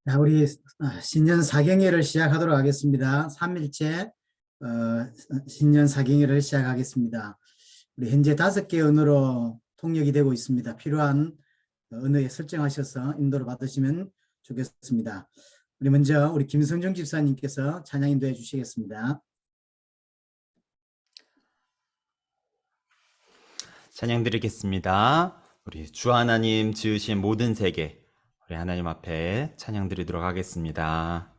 자, 우리 신년 사경회를 시작하도록 하겠습니다. 3일째 신년 사경회를 시작하겠습니다. 우리 현재 5개 언어로 통역이 되고 있습니다. 필요한 언어에 설정하셔서 인도를 받으시면 좋겠습니다. 우리 먼저 우리 김성중 집사님께서 찬양 인도해 주시겠습니다. 찬양 드리겠습니다. 우리 주 하나님 지으신 모든 세계, 우리 하나님 앞에 찬양 드리도록 하겠습니다.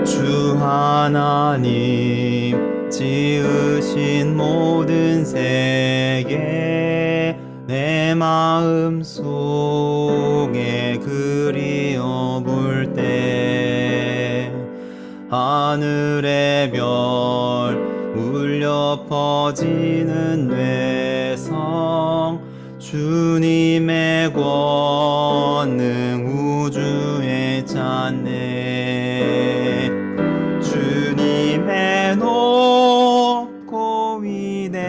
주 하나님 지으신 모든 세계 내 마음 속에 그리워 볼 때 하늘의 별 울려 퍼지는 뇌성 주님의 권능 우주에 찾네 주님의 높고 위대하심을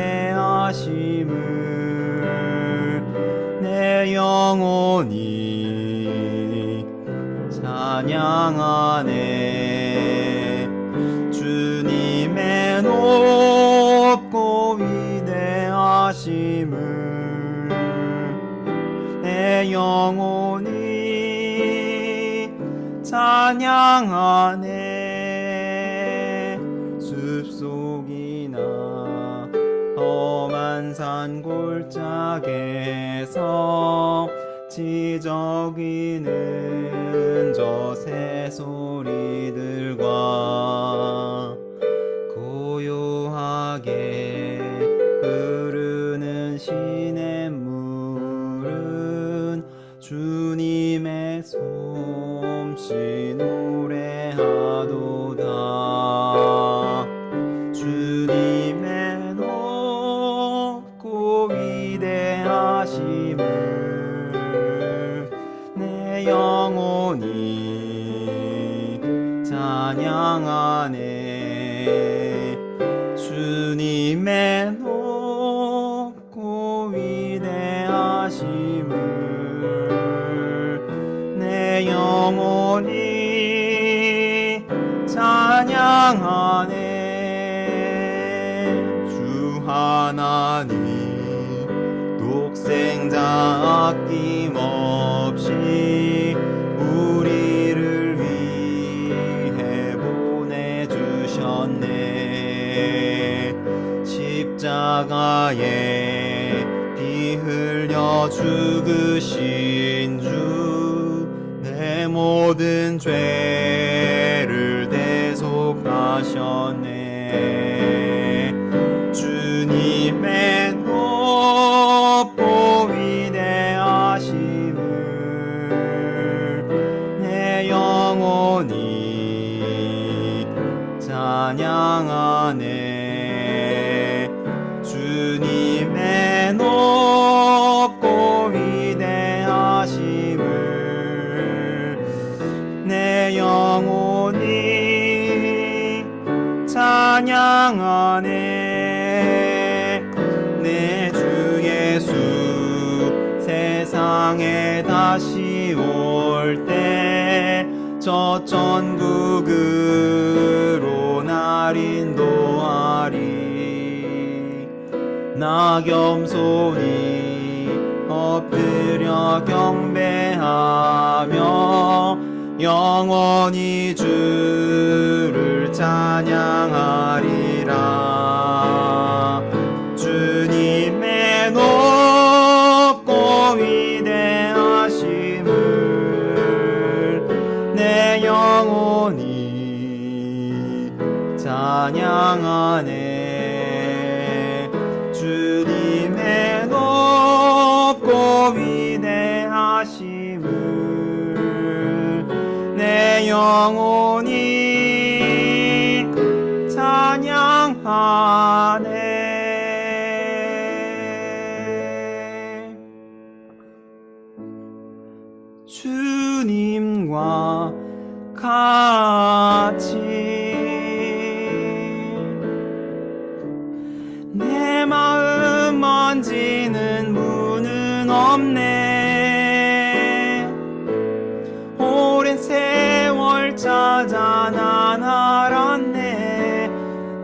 내 영혼이 찬양하네 주님의 높고 위대하심을 내 영혼이 찬양하네 숲속이나 험한 산 골짜기에서 지저귀는 저 새소리들과 고요하게 흐르는 시냇물은 주님의 솜씨 노래하도다 주님의 높고 위대하심을 내 영혼이 찬양하네 주님의 높고 위대하심을 내 영혼이 찬양하네 주 하나님 독생자 아낌없이 우리를 위해 보내주셨네 십자가에 피 흘려 죽으신 주 내 모든 죄를 대속하셨네 주님의 높고 위대하심을 내 영혼이 찬양하네 주님의 높고 위대하심을 내 영혼이 찬양하네 내 주 예수 세상에 다시 올 때 저 천국으로 날 인도하리 나 겸손히 엎드려 경배하며 영원히 주를 찬양하리라 주님의 높고 위대하심을 내 영혼이 찬양하네 주님의 높고 위대하심을 내 영혼이 찬양하네 주님과 같이 내 마음 만지는 분은 없네. 오랜 세월 찾아 난 알았네.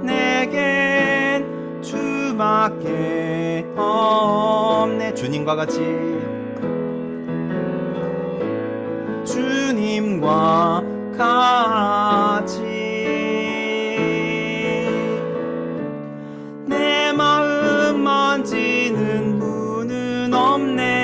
내겐 주밖에 없네. 주님과 같이 주님과 같이 내 마음 만지는 분은 없네.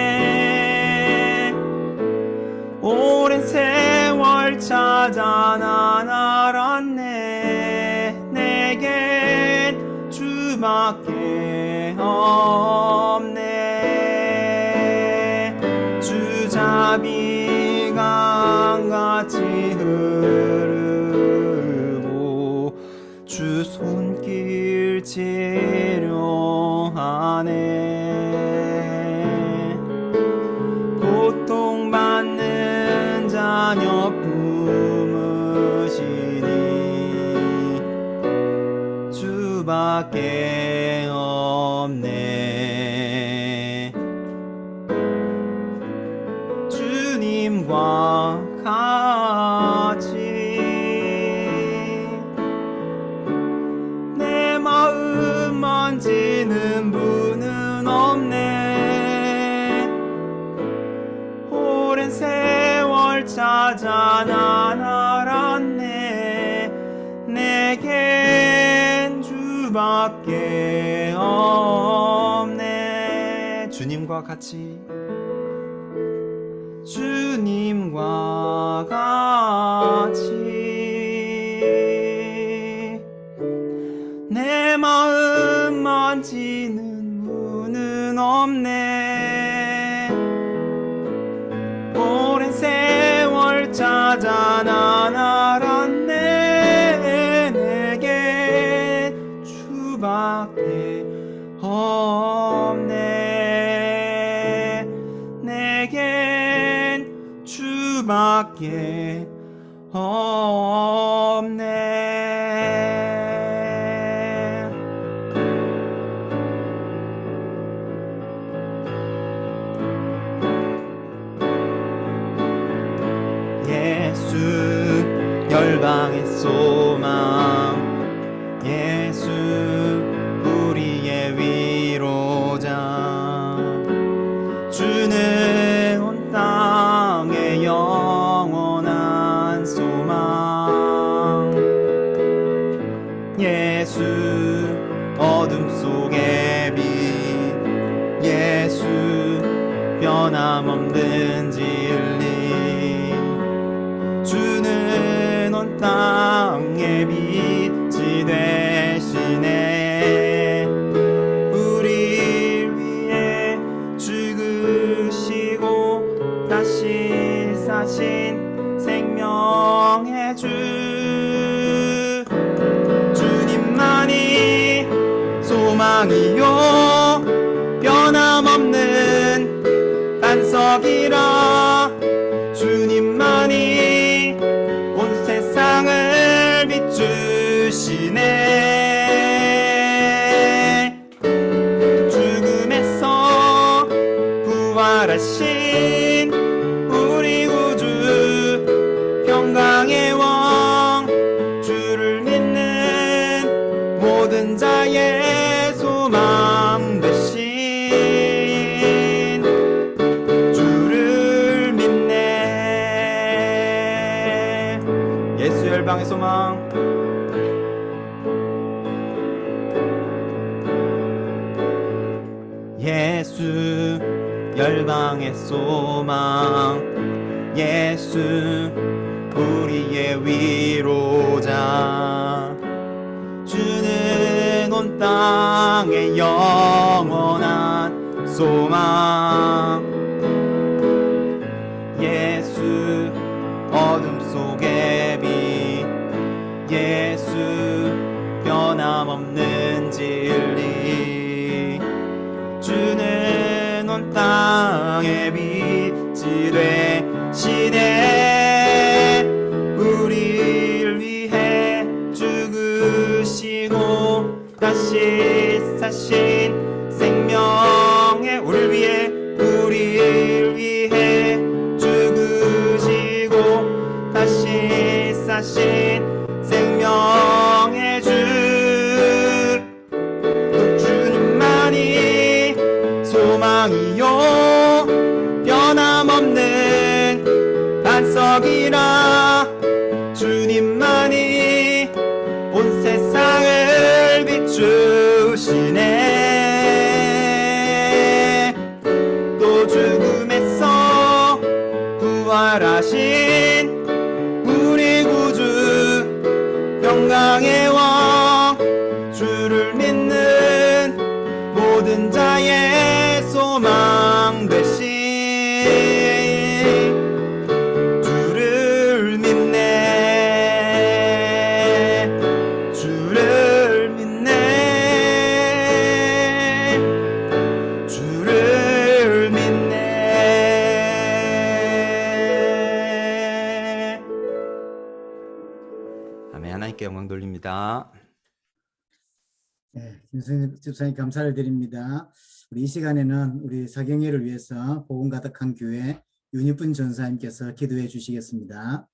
오랜 세월 찾아 난 알았네. 내겐 주밖에 없네. 주자비 강같이 흐르고 주 손길 치료하네. 고통받는 자녀 품으시니 주밖에 없네. 주님과 같이 내 마음 만지는 분은 없네. 오랜 세월 찾아 난 알았네. 내겐 주밖에 없네. 주님과 같이 주님과 같이 내 마음 만지는 분은 없네. 오랜 세월 찾아 난 알았네. 내게 주밖에 없네. 내겐 주밖에 없네. 예수 열방의 소망, 예수 우리의 위로자, 주는 온 땅의 영원한 소망. 예수 어둠 속의 빛, 예수 변함없는 진리, 주는 온 땅의 빛이 되시네. 우리를 위해 죽으시고 다시 사신 생명의 주, 주님만이 소망이요 변함없는 반석이라. 주님만이 온 세상을 비추시네. 죽음에서 부활하신 우리 구주, 평강의 왕, 주를 믿는 모든 자의 소망 되신 주를 믿네. 예수 열방의 소망. 예수 열방의 소망, 예수 우리의 위로자, 주는 온 땅의 영원한 소망. 예수 어둠 속의 빛, 예수 변함없는 진리, 주는 온 땅의 빛이 돼 대신에 우리를 위해 죽으시고 다시 사신 생명의 우리를 위해 죽으시고 다시 사신 생명의 주님만이 소망이요 변함없는 반석이라 주님만이 온 세상을 비추시네. 또 죽음에서 부활하신 우리 구주 평강의 왕 주를 믿는 모든 자의 소망 되신 주를 믿네. 주를 믿네. 주를 믿네. 아멘. 하나님께 영광 돌립니다. 네, 김성진 집사님 감사를 드립니다. 우리 이 시간에는 우리 사경회를 위해서 복음 가득한 교회 윤희분 전사님께서 기도해 주시겠습니다.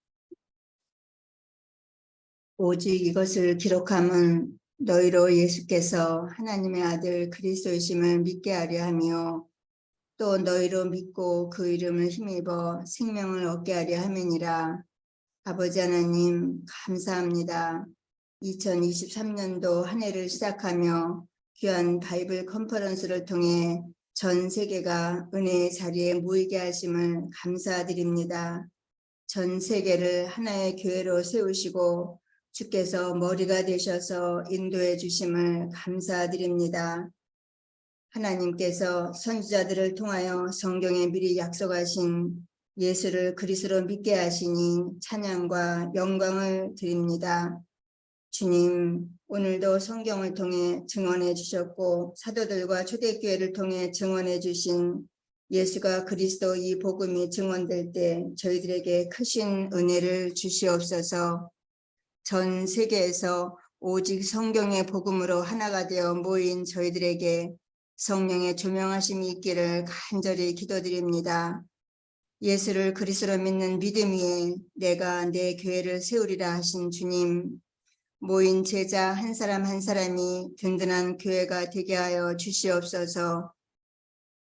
오직 이것을 기록함은 너희로 예수께서 하나님의 아들 그리스도이심을 믿게 하려 하며 또 너희로 믿고 그 이름을 힘입어 생명을 얻게 하려 함이니라. 아버지 하나님 감사합니다. 2023년도 한 해를 시작하며 귀한 바이블 컨퍼런스를 통해 전 세계가 은혜의 자리에 모이게 하심을 감사드립니다. 전 세계를 하나의 교회로 세우시고 주께서 머리가 되셔서 인도해 주심을 감사드립니다. 하나님께서 선지자들을 통하여 성경에 미리 약속하신 예수를 그리스도로 믿게 하시니 찬양과 영광을 드립니다. 주님, 오늘도 성경을 통해 증언해 주셨고 사도들과 초대교회를 통해 증언해 주신 예수가 그리스도 이 복음이 증언될 때 저희들에게 크신 은혜를 주시옵소서. 전 세계에서 오직 성경의 복음으로 하나가 되어 모인 저희들에게 성령의 조명하심이 있기를 간절히 기도드립니다. 예수를 그리스도로 믿는 믿음 위에 내가 내 교회를 세우리라 하신 주님, 모인 제자 한 사람 한 사람이 든든한 교회가 되게 하여 주시옵소서.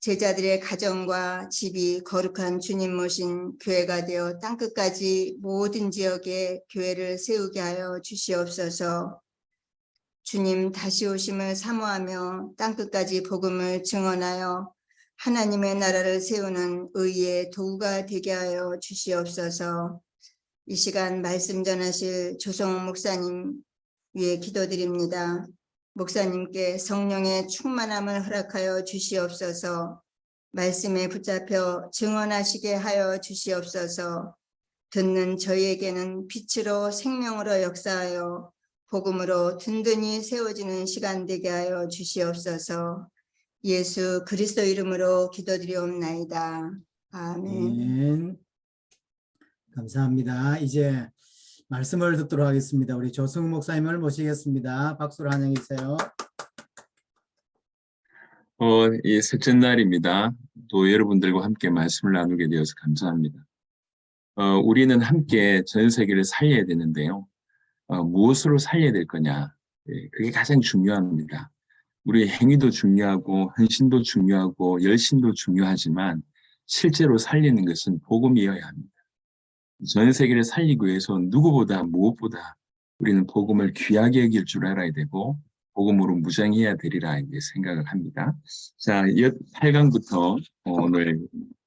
제자들의 가정과 집이 거룩한 주님 모신 교회가 되어 땅끝까지 모든 지역에 교회를 세우게 하여 주시옵소서. 주님 다시 오심을 사모하며 땅끝까지 복음을 증언하여 하나님의 나라를 세우는 의의 도구가 되게 하여 주시옵소서. 이 시간 말씀 전하실 조성욱 목사님 위에 기도드립니다. 목사님께 성령의 충만함을 허락하여 주시옵소서. 말씀에 붙잡혀 증언하시게 하여 주시옵소서. 듣는 저희에게는 빛으로 생명으로 역사하여 복음으로 든든히 세워지는 시간 되게 하여 주시옵소서. 예수 그리스도 이름으로 기도드리옵나이다. 아멘. 아멘. 감사합니다. 이제 말씀을 듣도록 하겠습니다. 우리 조승우 목사님을 모시겠습니다. 박수로 환영해 주세요. 이 셋째 날입니다. 또 여러분들과 함께 말씀을 나누게 되어서 감사합니다. 우리는 함께 전 세계를 살려야 되는데요. 무엇으로 살려야 될 거냐? 그게 가장 중요합니다. 우리의 행위도 중요하고 헌신도 중요하고 열심도 중요하지만 실제로 살리는 것은 복음이어야 합니다. 전 세계를 살리기 위해서 누구보다 무엇보다 우리는 복음을 귀하게 여길 줄 알아야 되고 복음으로 무장해야 되리라 이렇게 생각을 합니다. 자, 8강부터 오늘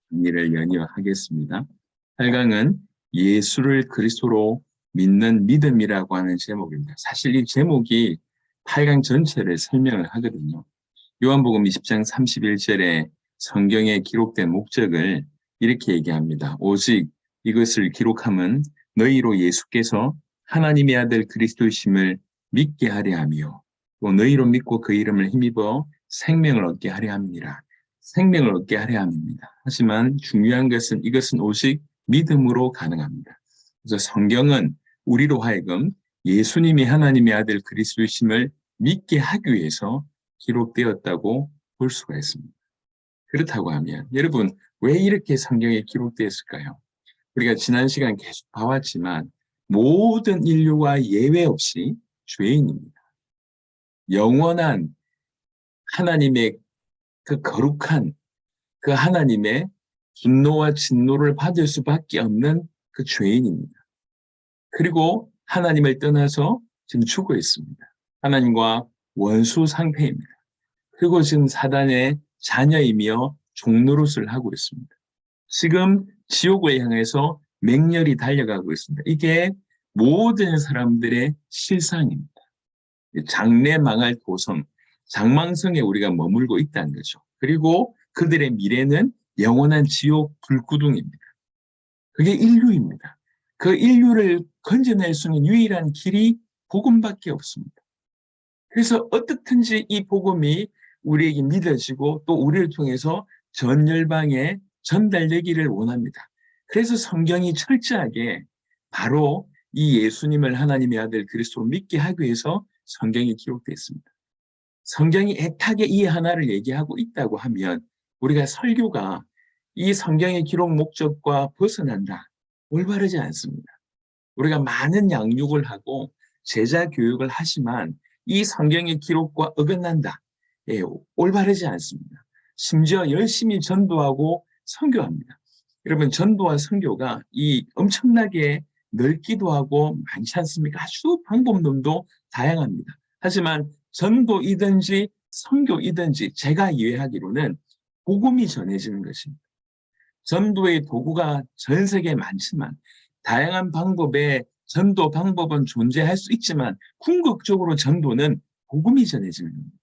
강의를 연이어하겠습니다. 8강은 예수를 그리스도로 믿는 믿음이라고 하는 제목입니다. 사실 이 제목이 8강 전체를 설명을 하거든요. 요한복음 20장 31절에 성경에 기록된 목적을 이렇게 얘기합니다. 오직 이것을 기록함은 너희로 예수께서 하나님의 아들 그리스도이심을 믿게 하려 하며 또 너희로 믿고 그 이름을 힘입어 생명을 얻게 하려 함이니라. 생명을 얻게 하려 함입니다. 하지만 중요한 것은 이것은 오직 믿음으로 가능합니다. 그래서 성경은 우리로 하여금 예수님이 하나님의 아들 그리스도이심을 믿게 하기 위해서 기록되었다고 볼 수가 있습니다. 그렇다고 하면 여러분 왜 이렇게 성경에 기록되었을까요? 우리가 지난 시간 계속 봐왔지만 모든 인류가 예외 없이 죄인입니다. 영원한 하나님의 그 거룩한 그 하나님의 분노와 진노를 받을 수밖에 없는 그 죄인입니다. 그리고 하나님을 떠나서 지금 죽어 있습니다. 하나님과 원수 상태입니다. 그리고 지금 사단의 자녀이며 종노릇을 하고 있습니다. 지금 지옥을 향해서 맹렬히 달려가고 있습니다. 이게 모든 사람들의 실상입니다. 장래 망할 도성, 장망성에 우리가 머물고 있다는 거죠. 그리고 그들의 미래는 영원한 지옥 불구덩입니다. 그게 인류입니다. 그 인류를 건져낼 수 있는 유일한 길이 복음밖에 없습니다. 그래서 어떻든지 이 복음이 우리에게 믿어지고 또 우리를 통해서 전 열방에 전달되기를 원합니다. 그래서 성경이 철저하게 바로 이 예수님을 하나님의 아들 그리스도로 믿게 하기 위해서 성경이 기록되어 있습니다. 성경이 애타게 이 하나를 얘기하고 있다고 하면 우리가 설교가 이 성경의 기록 목적과 벗어난다. 올바르지 않습니다. 우리가 많은 양육을 하고 제자 교육을 하지만 이 성경의 기록과 어긋난다. 예, 올바르지 않습니다. 심지어 열심히 전도하고 선교합니다. 여러분 전도와 선교가 이 엄청나게 넓기도 하고 많지 않습니까? 아주 방법론도 다양합니다. 하지만 전도이든지 선교이든지 제가 이해하기로는 복음이 전해지는 것입니다. 전도의 도구가 전 세계에 많지만 다양한 방법의 전도 방법은 존재할 수 있지만 궁극적으로 전도는 복음이 전해지는 겁니다.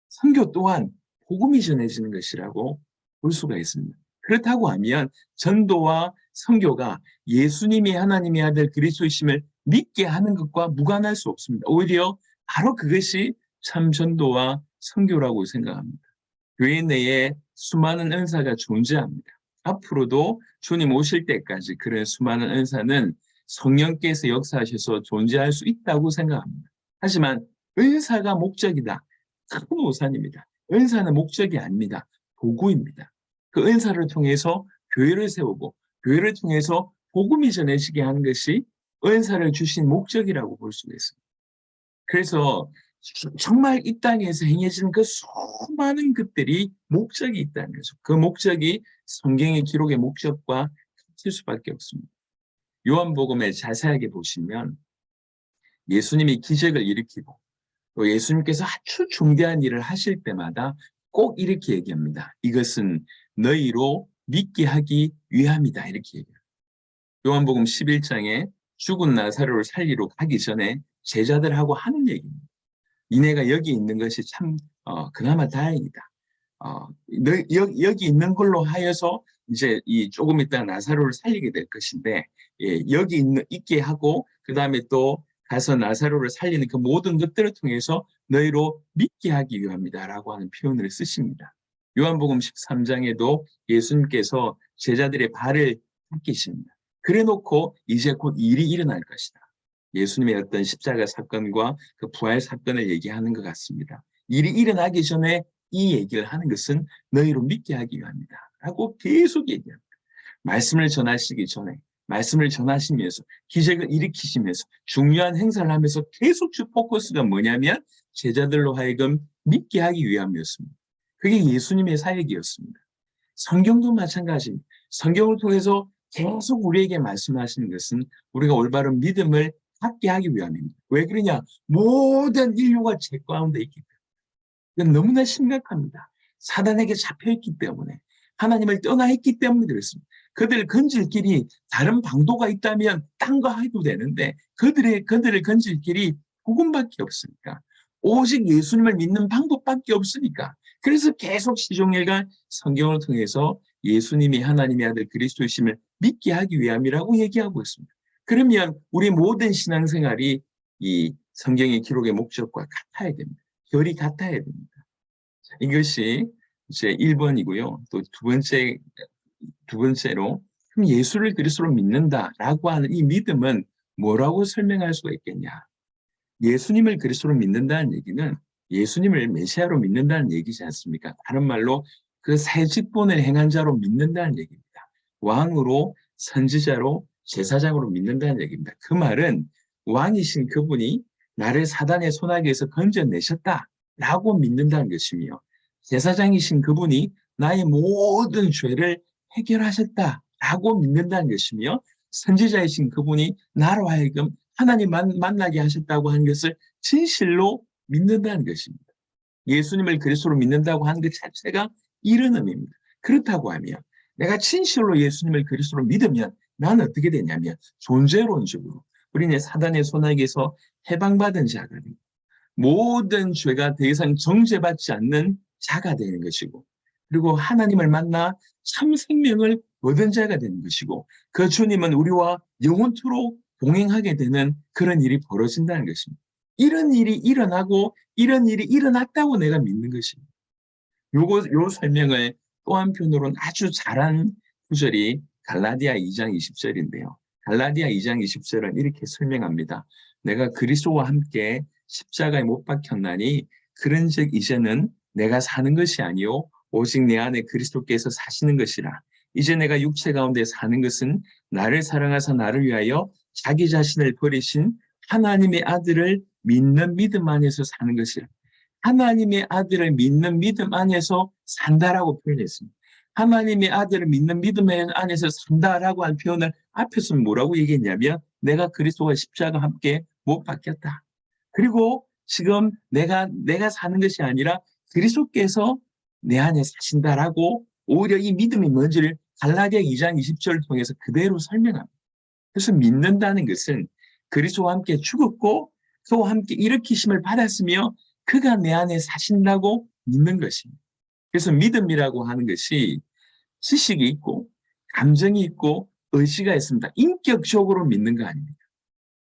선교 또한 복음이 전해지는 것이라고 볼 수가 있습니다. 그렇다고 하면 전도와 선교가 예수님이 하나님의 아들 그리스도이심을 믿게 하는 것과 무관할 수 없습니다. 오히려 바로 그것이 참 전도와 선교라고 생각합니다. 교회 내에 수많은 은사가 존재합니다. 앞으로도 주님 오실 때까지 그런 수많은 은사는 성령께서 역사하셔서 존재할 수 있다고 생각합니다. 하지만 은사가 목적이다. 큰 오산입니다. 은사는 목적이 아닙니다. 도구입니다. 그 은사를 통해서 교회를 세우고 교회를 통해서 복음이 전해지게 하는 것이 은사를 주신 목적이라고 볼 수가 있습니다. 그래서 정말 이 땅에서 행해지는 그 수많은 것들이 목적이 있다는 거죠. 그 목적이 성경의 기록의 목적과 같을 수밖에 없습니다. 요한복음에 자세하게 보시면 예수님이 기적을 일으키고 또 예수님께서 아주 중대한 일을 하실 때마다 꼭 이렇게 얘기합니다. 이것은 너희로 믿게 하기 위함이다. 이렇게 얘기해요. 요한복음 11장에 죽은 나사로를 살리러 가기 전에 제자들하고 하는 얘기입니다. 니네가 여기 있는 것이 참 그나마 다행이다. 여기 있는 걸로 하여서 이제 이 조금 있다가 나사로를 살리게 될 것인데 여기 있게 하고 그 다음에 또 가서 나사로를 살리는 그 모든 것들을 통해서 너희로 믿게 하기 위함이다라고 하는 표현을 쓰십니다. 요한복음 13장에도 예수님께서 제자들의 발을 닦이십니다. 그래놓고 이제 곧 일이 일어날 것이다. 예수님의 어떤 십자가 사건과 그 부활 사건을 얘기하는 것 같습니다. 일이 일어나기 전에 이 얘기를 하는 것은 너희로 믿게 하기 위함이다 라고 계속 얘기합니다. 말씀을 전하시기 전에 말씀을 전하시면서 기적을 일으키시면서 중요한 행사를 하면서 계속 주 포커스가 뭐냐면 제자들로 하여금 믿게 하기 위함이었습니다. 그게 예수님의 사역이었습니다. 성경도 마찬가지입니다. 성경을 통해서 계속 우리에게 말씀하시는 것은 우리가 올바른 믿음을 갖게 하기 위함입니다. 왜 그러냐? 모든 인류가 죄 가운데 있기 때문에. 이건 너무나 심각합니다. 사단에게 잡혀있기 때문에 하나님을 떠나 있기 때문에 그렇습니다. 그들을 건질 길이 다른 방도가 있다면 딴 거 해도 되는데 그들을 건질 길이 복음밖에 없으니까 오직 예수님을 믿는 방법밖에 없으니까 그래서 계속 시종일관 성경을 통해서 예수님이 하나님의 아들 그리스도이심을 믿게 하기 위함이라고 얘기하고 있습니다. 그러면 우리 모든 신앙생활이 이 성경의 기록의 목적과 같아야 됩니다. 결이 같아야 됩니다. 이것이 이제 1번이고요. 또 두 번째로 그럼 예수를 그리스도로 믿는다라고 하는 이 믿음은 뭐라고 설명할 수가 있겠냐? 예수님을 그리스도로 믿는다는 얘기는 예수님을 메시아로 믿는다는 얘기지 않습니까? 다른 말로 그 새 직분을 행한 자로 믿는다는 얘기입니다. 왕으로, 선지자로, 제사장으로 믿는다는 얘기입니다. 그 말은 왕이신 그분이 나를 사단의 손아귀에서 건져내셨다라고 믿는다는 것이며, 제사장이신 그분이 나의 모든 죄를 해결하셨다라고 믿는다는 것이며, 선지자이신 그분이 나로 하여금 하나님 만나게 하셨다고 하는 것을 진실로 믿는다는 것입니다. 예수님을 그리스도로 믿는다고 하는 것 자체가 이런 의미입니다. 그렇다고 하면 내가 진실로 예수님을 그리스도로 믿으면 나는 어떻게 되냐면 존재론적으로 우리는 사단의 손아귀에서 해방받은 자가 되고 모든 죄가 더 이상 정죄받지 않는 자가 되는 것이고, 그리고 하나님을 만나 참 생명을 얻은 자가 되는 것이고, 그 주님은 우리와 영원토록 동행하게 되는 그런 일이 벌어진다는 것입니다. 이런 일이 일어나고 이런 일이 일어났다고 내가 믿는 것입니다. 요 설명을 또 한편으로는 아주 잘한 구절이 갈라디아 2장 20절인데요. 갈라디아 2장 20절은 이렇게 설명합니다. 내가 그리스도와 함께 십자가에 못 박혔나니 그런즉 이제는 내가 사는 것이 아니요 오직 내 안에 그리스도께서 사시는 것이라. 이제 내가 육체 가운데 사는 것은 나를 사랑하사 나를 위하여 자기 자신을 버리신 하나님의 아들을 믿는 믿음 안에서 사는 것이라. 하나님의 아들을 믿는 믿음 안에서 산다라고 표현했습니다. 하나님의 아들을 믿는 믿음 안에서 산다라고 한 표현을 앞에서는 뭐라고 얘기했냐면 내가 그리스도와 십자가 함께 못 박혔다. 그리고 지금 내가 사는 것이 아니라 그리스도께서 내 안에 사신다라고 오히려 이 믿음이 뭔지를 갈라디아 2장 20절을 통해서 그대로 설명합니다. 그래서 믿는다는 것은 그리스도와 함께 죽었고 그와 함께 일으키심을 받았으며 그가 내 안에 사신다고 믿는 것입니다. 그래서 믿음이라고 하는 것이 지식이 있고 감정이 있고 의지가 있습니다. 인격적으로 믿는 거 아닙니다.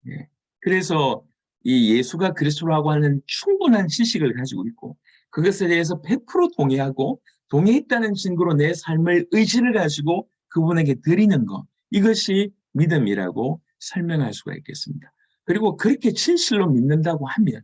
예. 그래서 이 예수가 그리스도라고 하는 충분한 지식을 가지고 있고 그것에 대해서 100% 동의하고 동의했다는 증거로 내 삶을 의지를 가지고 그분에게 드리는 것, 이것이 믿음이라고 설명할 수가 있겠습니다. 그리고 그렇게 진실로 믿는다고 하면,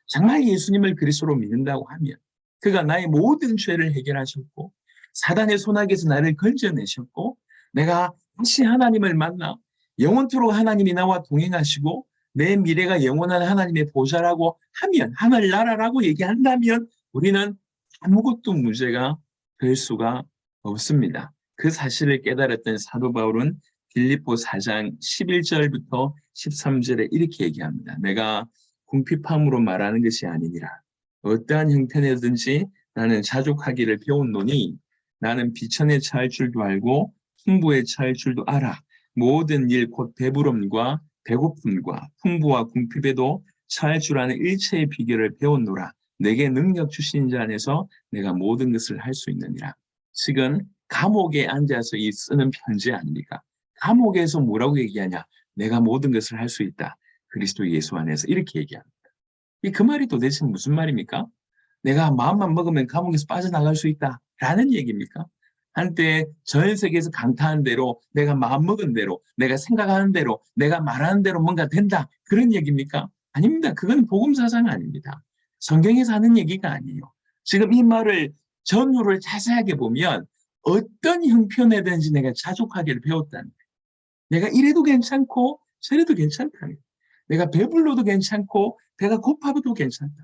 정말 예수님을 그리스도로 믿는다고 하면 그가 나의 모든 죄를 해결하셨고 사단의 손아귀에서 나를 건져내셨고 내가 다시 하나님을 만나 영원토록 하나님이 나와 동행하시고 내 미래가 영원한 하나님의 보좌라고 하면, 하늘나라라고 얘기한다면 우리는 아무것도 문제가 될 수가 없습니다. 그 사실을 깨달았던 사도 바울은 빌립보 4장 11절부터 13절에 이렇게 얘기합니다. 내가 궁핍함으로 말하는 것이 아니니라. 어떠한 형편이든지 나는 자족하기를 배웠노니 나는 비천에 처할 줄도 알고 풍부에 처할 줄도 알아. 모든 일 곧 배부름과 배고픔과 풍부와 궁핍에도 처할 줄 아는 일체의 비결을 배웠노라. 내게 능력 주신 자 안에서 내가 모든 것을 할 수 있느니라. 지금 감옥에 앉아서 이 쓰는 편지 아닙니까? 감옥에서 뭐라고 얘기하냐? 내가 모든 것을 할 수 있다. 그리스도 예수 안에서 이렇게 얘기합니다. 그 말이 도대체 무슨 말입니까? 내가 마음만 먹으면 감옥에서 빠져나갈 수 있다. 라는 얘기입니까? 한때 전 세계에서 강타한 대로 내가 마음먹은 대로 내가 생각하는 대로 내가 말하는 대로 뭔가 된다. 그런 얘기입니까? 아닙니다. 그건 복음사상 아닙니다. 성경에서 하는 얘기가 아니에요. 지금 이 말을 전후를 자세하게 보면 어떤 형편에든지 내가 자족하기를 배웠다는 거예요. 내가 이래도 괜찮고 저래도 괜찮다는 거예요. 내가 배불러도 괜찮고 배가 고파도 괜찮다.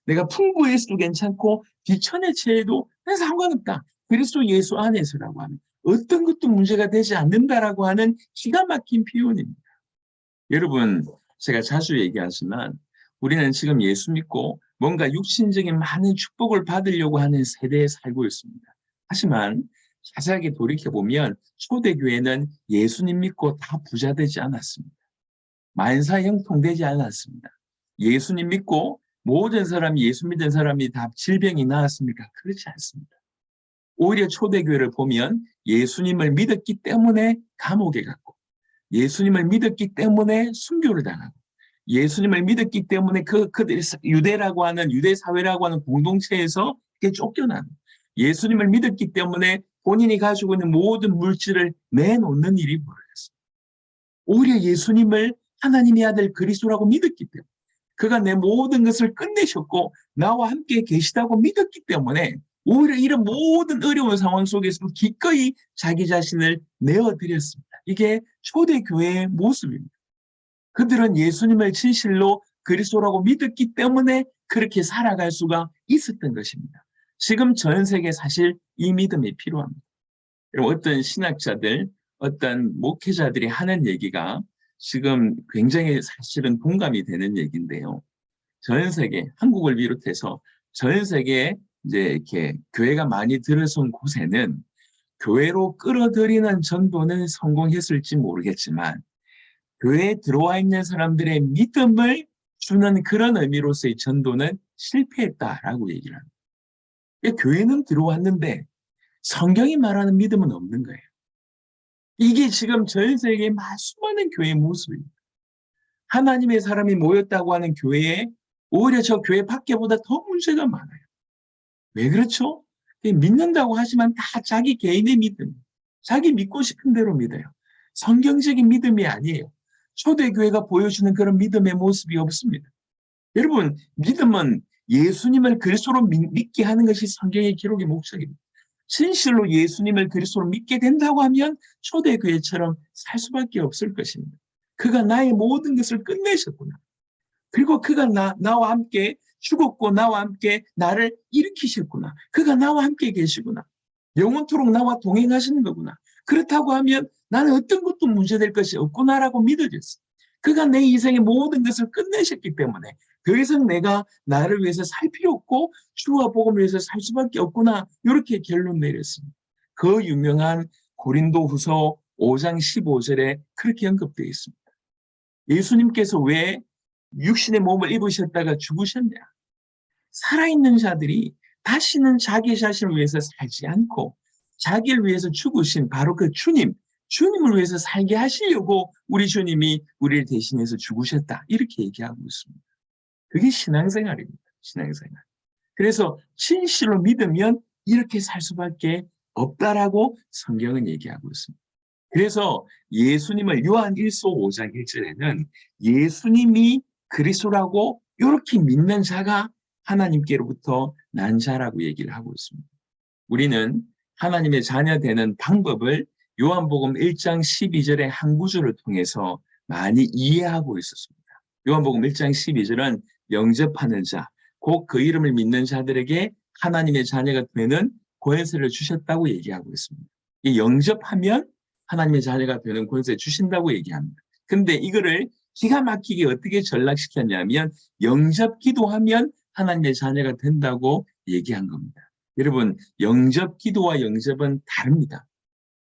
내가 풍부해서도 괜찮고 비천에 처해도 상관없다. 그리스도 예수 안에서라고 하는 어떤 것도 문제가 되지 않는다라고 하는 기가 막힌 표현입니다. 여러분, 제가 자주 얘기하지만 우리는 지금 예수 믿고 뭔가 육신적인 많은 축복을 받으려고 하는 세대에 살고 있습니다. 하지만 자세하게 돌이켜보면 초대교회는 예수님 믿고 다 부자 되지 않았습니다. 만사형통되지 않았습니다. 예수님 믿고 모든 사람이 예수 믿은 사람이 다 질병이 나았습니까? 그렇지 않습니다. 오히려 초대교회를 보면 예수님을 믿었기 때문에 감옥에 갔고 예수님을 믿었기 때문에 순교를 당하고 예수님을 믿었기 때문에 그들이 유대라고 하는 유대 사회라고 하는 공동체에서 쫓겨나고 예수님을 믿었기 때문에 본인이 가지고 있는 모든 물질을 내놓는 일이 벌어졌어요. 오히려 예수님을 하나님의 아들 그리스도라고 믿었기 때문에, 그가 내 모든 것을 끝내셨고 나와 함께 계시다고 믿었기 때문에 오히려 이런 모든 어려운 상황 속에서도 기꺼이 자기 자신을 내어드렸습니다. 이게 초대교회의 모습입니다. 그들은 예수님을 진실로 그리스도라고 믿었기 때문에 그렇게 살아갈 수가 있었던 것입니다. 지금 전 세계에 사실 이 믿음이 필요합니다. 어떤 신학자들, 어떤 목회자들이 하는 얘기가 지금 굉장히 사실은 공감이 되는 얘기인데요. 전 세계, 한국을 비롯해서 전 세계에 이제 이렇게 교회가 많이 들어선 곳에는 교회로 끌어들이는 전도는 성공했을지 모르겠지만 교회에 들어와 있는 사람들의 믿음을 주는 그런 의미로서의 전도는 실패했다라고 얘기를 합니다. 교회는 들어왔는데 성경이 말하는 믿음은 없는 거예요. 이게 지금 전 세계의 수많은 교회의 모습입니다. 하나님의 사람이 모였다고 하는 교회에 오히려 저 교회 밖에보다 더 문제가 많아요. 왜 그렇죠? 믿는다고 하지만 다 자기 개인의 믿음, 자기 믿고 싶은 대로 믿어요. 성경적인 믿음이 아니에요. 초대교회가 보여주는 그런 믿음의 모습이 없습니다. 여러분, 믿음은 예수님을 그리스도로 믿게 하는 것이 성경의 기록의 목적입니다. 진실로 예수님을 그리스도로 믿게 된다고 하면 초대교회처럼 살 수밖에 없을 것입니다. 그가 나의 모든 것을 끝내셨구나. 그리고 그가 나와 함께 죽었고 나와 함께 나를 일으키셨구나. 그가 나와 함께 계시구나. 영원토록 나와 동행하시는 거구나. 그렇다고 하면 나는 어떤 것도 문제될 것이 없구나라고 믿어졌어. 그가 내 인생의 모든 것을 끝내셨기 때문에 더 이상 내가 나를 위해서 살 필요 없고 주와 복음을 위해서 살 수밖에 없구나. 이렇게 결론 내렸습니다. 그 유명한 고린도후서 5장 15절에 그렇게 언급되어 있습니다. 예수님께서 왜 육신의 몸을 입으셨다가 죽으셨냐? 살아있는 자들이 다시는 자기 자신을 위해서 살지 않고 자기를 위해서 죽으신 바로 그 주님을 위해서 살게 하시려고 우리 주님이 우리를 대신해서 죽으셨다. 이렇게 얘기하고 있습니다. 그게 신앙생활입니다. 신앙생활. 그래서 진실로 믿으면 이렇게 살 수밖에 없다라고 성경은 얘기하고 있습니다. 그래서 예수님을 요한 1서 5장 1절에는 예수님이 그리스도라고 이렇게 믿는 자가 하나님께로부터 난 자라고 얘기를 하고 있습니다. 우리는 하나님의 자녀 되는 방법을 요한복음 1장 12절의 한 구절을 통해서 많이 이해하고 있었습니다. 요한복음 1장 12절은 영접하는 자, 곧 그 이름을 믿는 자들에게 하나님의 자녀가 되는 권세를 주셨다고 얘기하고 있습니다. 이 영접하면 하나님의 자녀가 되는 권세 주신다고 얘기합니다. 근데 이거를 기가 막히게 어떻게 전락시켰냐면 영접 기도하면 하나님의 자녀가 된다고 얘기한 겁니다. 여러분, 영접 기도와 영접은 다릅니다.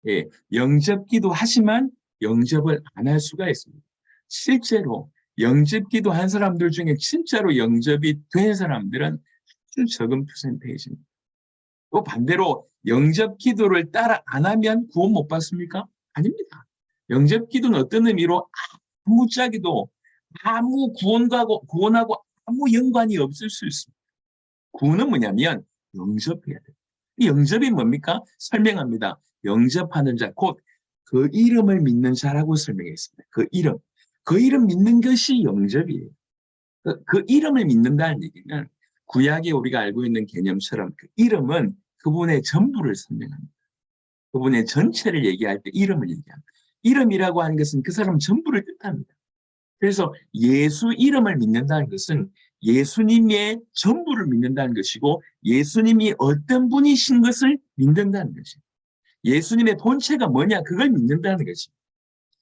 예, 영접 기도하지만 영접을 안 할 수가 있습니다. 실제로 영접 기도한 사람들 중에 진짜로 영접이 된 사람들은 아주 적은 퍼센테이지입니다. 또 반대로 영접 기도를 따라 안 하면 구원 못 받습니까? 아닙니다. 영접 기도는 어떤 의미로 아무짝에도 아무 구원하고 아무 연관이 없을 수 있습니다. 구원은 뭐냐면 영접해야 돼요. 이 영접이 뭡니까? 설명합니다. 영접하는 자, 곧 그 이름을 믿는 자라고 설명했습니다. 그 이름 믿는 것이 영접이에요. 그 이름을 믿는다는 얘기는 구약에 우리가 알고 있는 개념처럼 그 이름은 그분의 전부를 설명합니다. 그분의 전체를 얘기할 때 이름을 얘기합니다. 이름이라고 하는 것은 그 사람 전부를 뜻합니다. 그래서 예수 이름을 믿는다는 것은 예수님의 전부를 믿는다는 것이고 예수님이 어떤 분이신 것을 믿는다는 것입니다. 예수님의 본체가 뭐냐 그걸 믿는다는 것입니다.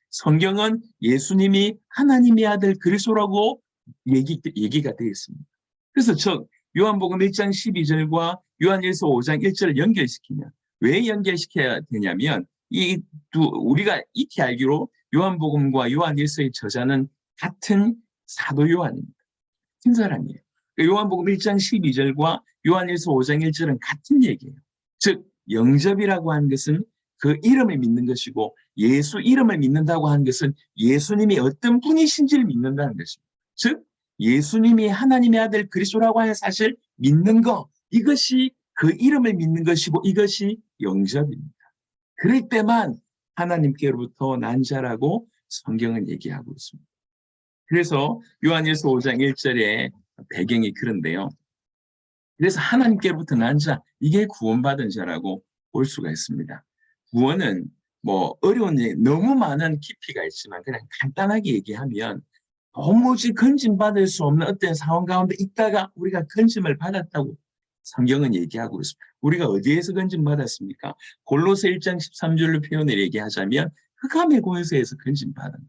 성경은 예수님이 하나님의 아들 그리스도라고 얘기가 되어 있습니다. 그래서 요한복음 1장 12절과 요한일서 5장 1절을 연결시키면 왜 연결시켜야 되냐면 우리가 익히 알기로 요한복음과 요한일서의 저자는 같은 사도 요한입니다. 같은 사람이에요. 요한복음 1장 12절과 요한일서 5장 1절은 같은 얘기예요. 즉 영접이라고 하는 것은 그 이름을 믿는 것이고 예수 이름을 믿는다고 하는 것은 예수님이 어떤 분이신지를 믿는다는 것입니다. 즉 예수님이 하나님의 아들 그리스도라고 하는 사실 믿는 것, 이것이 그 이름을 믿는 것이고 이것이 영접입니다. 그럴 때만 하나님께로부터 난 자라고 성경은 얘기하고 있습니다. 그래서 요한일서 5장 1절에 배경이 그런데요. 그래서 하나님께로부터 난 자, 이게 구원받은 자라고 볼 수가 있습니다. 구원은 뭐 어려운 얘기, 너무 많은 깊이가 있지만 그냥 간단하게 얘기하면 도무지 건짐받을 수 없는 어떤 상황 가운데 있다가 우리가 건짐을 받았다고 성경은 얘기하고 있습니다. 우리가 어디에서 건짐받았습니까? 골로새 1장 13절로 표현을 얘기하자면 흑암의 권세에서 건짐받은 거예요.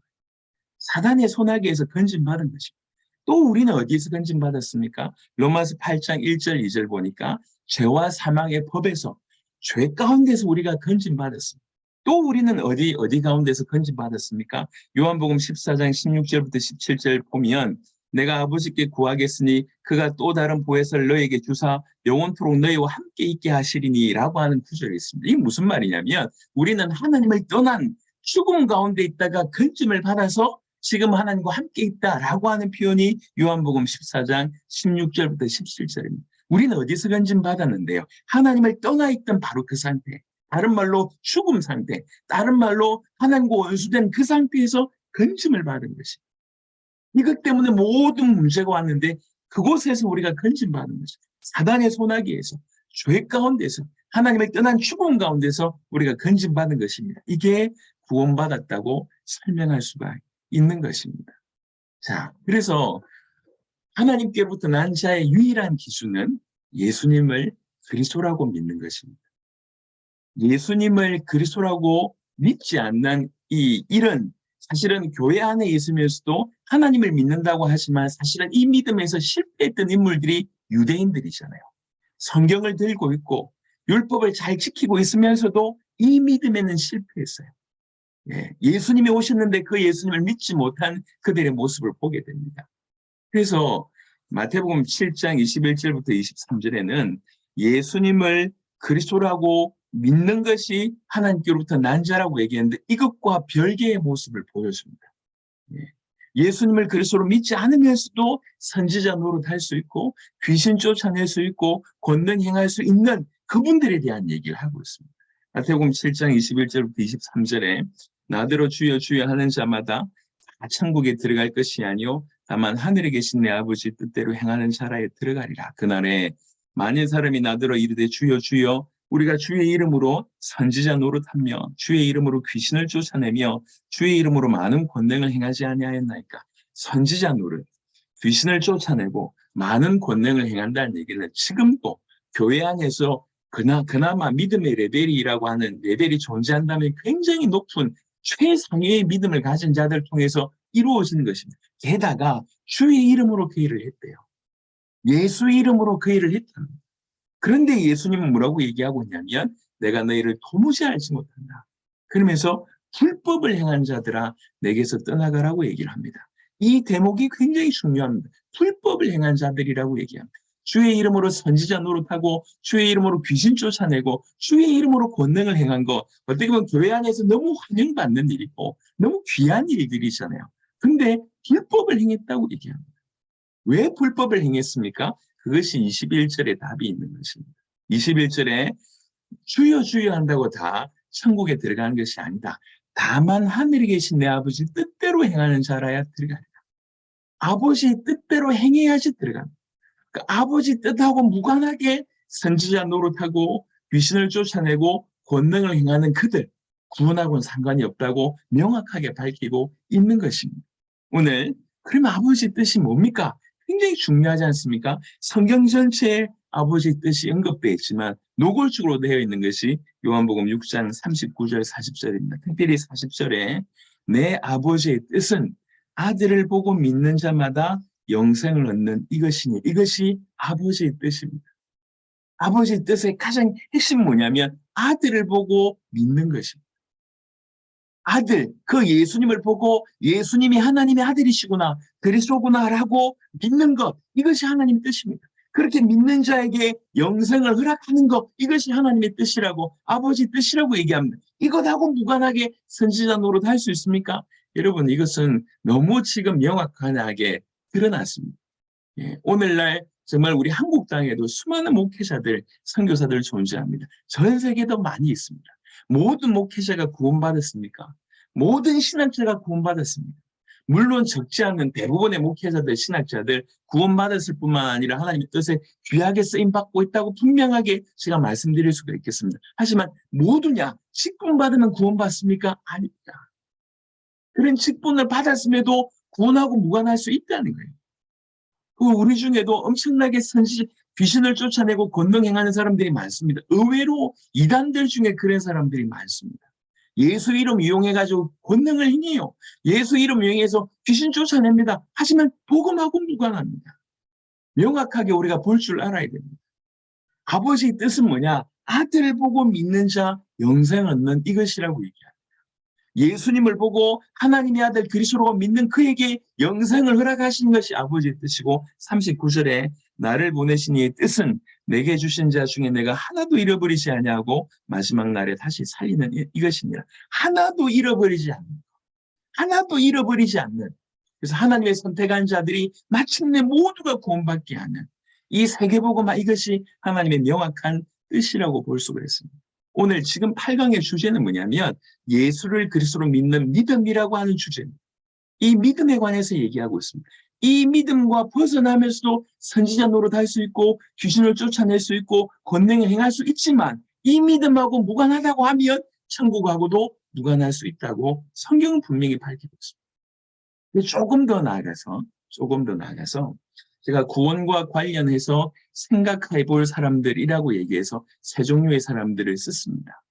사단의 손아귀에서 건짐받은 것입니다. 또 우리는 어디에서 건짐받았습니까? 로마서 8장 1절 2절 보니까 죄와 사망의 법에서 죄 가운데서 우리가 건짐받았습니다. 또 우리는 어디 가운데서 건짐받았습니까? 요한복음 14장 16절부터 17절 보면 내가 아버지께 구하겠으니 그가 또 다른 보혜사를 너에게 주사 영원토록 너희와 함께 있게 하시리니 라고 하는 구절이 있습니다. 이게 무슨 말이냐면 우리는 하나님을 떠난 죽음 가운데 있다가 건짐을 받아서 지금 하나님과 함께 있다라고 하는 표현이 요한복음 14장 16절부터 17절입니다. 우리는 어디서 건짐받았는데요? 하나님을 떠나 있던 바로 그 상태. 다른 말로 죽음 상태. 다른 말로 하나님과 원수된 그 상태에서 건짐을 받은 것이. 이것 때문에 모든 문제가 왔는데 그곳에서 우리가 건짐받은 것이. 사단의 손아귀에서 죄 가운데서 하나님을 떠난 죽음 가운데서 우리가 건짐받은 것입니다. 이게 구원받았다고 설명할 수가 있는 것입니다. 자, 그래서 하나님께로부터 난 자의 유일한 기준은 예수님을 그리스도라고 믿는 것입니다. 예수님을 그리스도라고 믿지 않는 이 일은 사실은 교회 안에 있으면서도 하나님을 믿는다고 하지만 사실은 이 믿음에서 실패했던 인물들이 유대인들이잖아요. 성경을 들고 있고 율법을 잘 지키고 있으면서도 이 믿음에는 실패했어요. 예수님이 오셨는데 그 예수님을 믿지 못한 그들의 모습을 보게 됩니다. 그래서 마태복음 7장 21절부터 23절에는 예수님을 그리스도라고 믿는 것이 하나님께로부터 난 자라고 얘기했는데 이것과 별개의 모습을 보여줍니다. 예수님을 그리스도로 믿지 않으면서도 선지자 노릇할 수 있고 귀신 쫓아낼 수 있고 권능 행할 수 있는 그분들에 대한 얘기를 하고 있습니다. 마태복음 7장 21절부터 23절에 나더러 주여 주여 하는 자마다 다 천국에 들어갈 것이 아니요 다만 하늘에 계신 내 아버지 뜻대로 행하는 자라에 들어가리라. 그날에 많은 사람이 나더러 이르되 주여 주여 우리가 주의 이름으로 선지자 노릇하며 주의 이름으로 귀신을 쫓아내며 주의 이름으로 많은 권능을 행하지 아니하였나이까. 선지자 노릇, 귀신을 쫓아내고 많은 권능을 행한다는 얘기는 지금도 교회 안에서 그나마 믿음의 레벨이라고 하는 레벨이 존재한다면 굉장히 높은 최상위의 믿음을 가진 자들 통해서 이루어지는 것입니다. 게다가 주의 이름으로 그 일을 했대요. 예수 이름으로 그 일을 했다는 거예요. 그런데 예수님은 뭐라고 얘기하고 있냐면 내가 너희를 도무지 알지 못한다. 그러면서 불법을 행한 자들아 내게서 떠나가라고 얘기를 합니다. 이 대목이 굉장히 중요합니다. 불법을 행한 자들이라고 얘기합니다. 주의 이름으로 선지자 노릇하고 주의 이름으로 귀신 쫓아내고 주의 이름으로 권능을 행한 거 어떻게 보면 교회 안에서 너무 환영받는 일이고 너무 귀한 일들이잖아요. 근데 불법을 행했다고 얘기합니다. 왜 불법을 행했습니까? 그것이 21절에 답이 있는 것입니다. 21절에 주여 주여 한다고 다 천국에 들어가는 것이 아니다. 다만 하늘에 계신 내 아버지 뜻대로 행하는 자라야 들어가리라. 아버지 뜻대로 행해야지 들어갑니다. 그 아버지 뜻하고 무관하게 선지자 노릇하고 귀신을 쫓아내고 권능을 행하는 그들 구원하고는 상관이 없다고 명확하게 밝히고 있는 것입니다. 오늘 그러면 아버지 뜻이 뭡니까? 굉장히 중요하지 않습니까? 성경 전체에 아버지 뜻이 언급되어 있지만 노골적으로 되어 있는 것이 요한복음 6장 39절 40절입니다. 특별히 40절에 내 아버지의 뜻은 아들을 보고 믿는 자마다 영생을 얻는 이것이니 이것이 아버지의 뜻입니다. 아버지의 뜻의 가장 핵심은 뭐냐면 아들을 보고 믿는 것입니다. 아들, 그 예수님을 보고 예수님이 하나님의 아들이시구나, 그리스도구나라고 믿는 것, 이것이 하나님의 뜻입니다. 그렇게 믿는 자에게 영생을 허락하는 것, 이것이 하나님의 뜻이라고, 아버지 뜻이라고 얘기합니다. 이것하고 무관하게 선지자 노릇 할 수 있습니까? 여러분, 이것은 너무 지금 명확하게 드러났습니다. 오늘날 정말 우리 한국 땅에도 수많은 목회자들, 선교사들 존재합니다. 전 세계도 많이 있습니다. 모든 목회자가 구원받았습니까? 모든 신학자가 구원받았습니다. 물론 적지 않은 대부분의 목회자들, 신학자들 구원받았을 뿐만 아니라 하나님의 뜻에 귀하게 쓰임받고 있다고 분명하게 제가 말씀드릴 수가 있겠습니다. 하지만 모두냐? 직분 받으면 구원받습니까? 아닙니다. 그런 직분을 받았음에도 구원하고 무관할 수 있다는 거예요. 우리 중에도 엄청나게 귀신을 쫓아내고 권능 행하는 사람들이 많습니다. 의외로 이단들 중에 그런 사람들이 많습니다. 예수 이름 이용해가지고 권능을 행해요. 예수 이름 이용해서 귀신 쫓아냅니다. 하지만 복음하고 무관합니다. 명확하게 우리가 볼 줄 알아야 됩니다. 아버지의 뜻은 뭐냐? 아들을 보고 믿는 자 영생 얻는 이것이라고 얘기합니다. 예수님을 보고 하나님의 아들 그리스도로 믿는 그에게 영생을 허락하신 것이 아버지의 뜻이고 39절에 나를 보내신 이의 뜻은 내게 주신 자 중에 내가 하나도 잃어버리지 아니하고 마지막 날에 다시 살리는 이것이니라. 하나도 잃어버리지 않는 하나도 잃어버리지 않는 그래서 하나님의 선택한 자들이 마침내 모두가 구원받게 하는 이 세계복음화 이것이 하나님의 명확한 뜻이라고 볼 수가 있습니다. 오늘 지금 8강의 주제는 뭐냐면 예수를 그리스도로 믿는 믿음이라고 하는 주제입니다. 이 믿음에 관해서 얘기하고 있습니다. 이 믿음과 벗어나면서도 선지자 노릇할 수 있고 귀신을 쫓아낼 수 있고 권능을 행할 수 있지만 이 믿음하고 무관하다고 하면 천국하고도 무관할 수 있다고 성경은 분명히 밝히고 있습니다. 조금 더 나아가서 제가 구원과 관련해서 생각해 볼 사람들이라고 얘기해서 세 종류의 사람들을 썼습니다.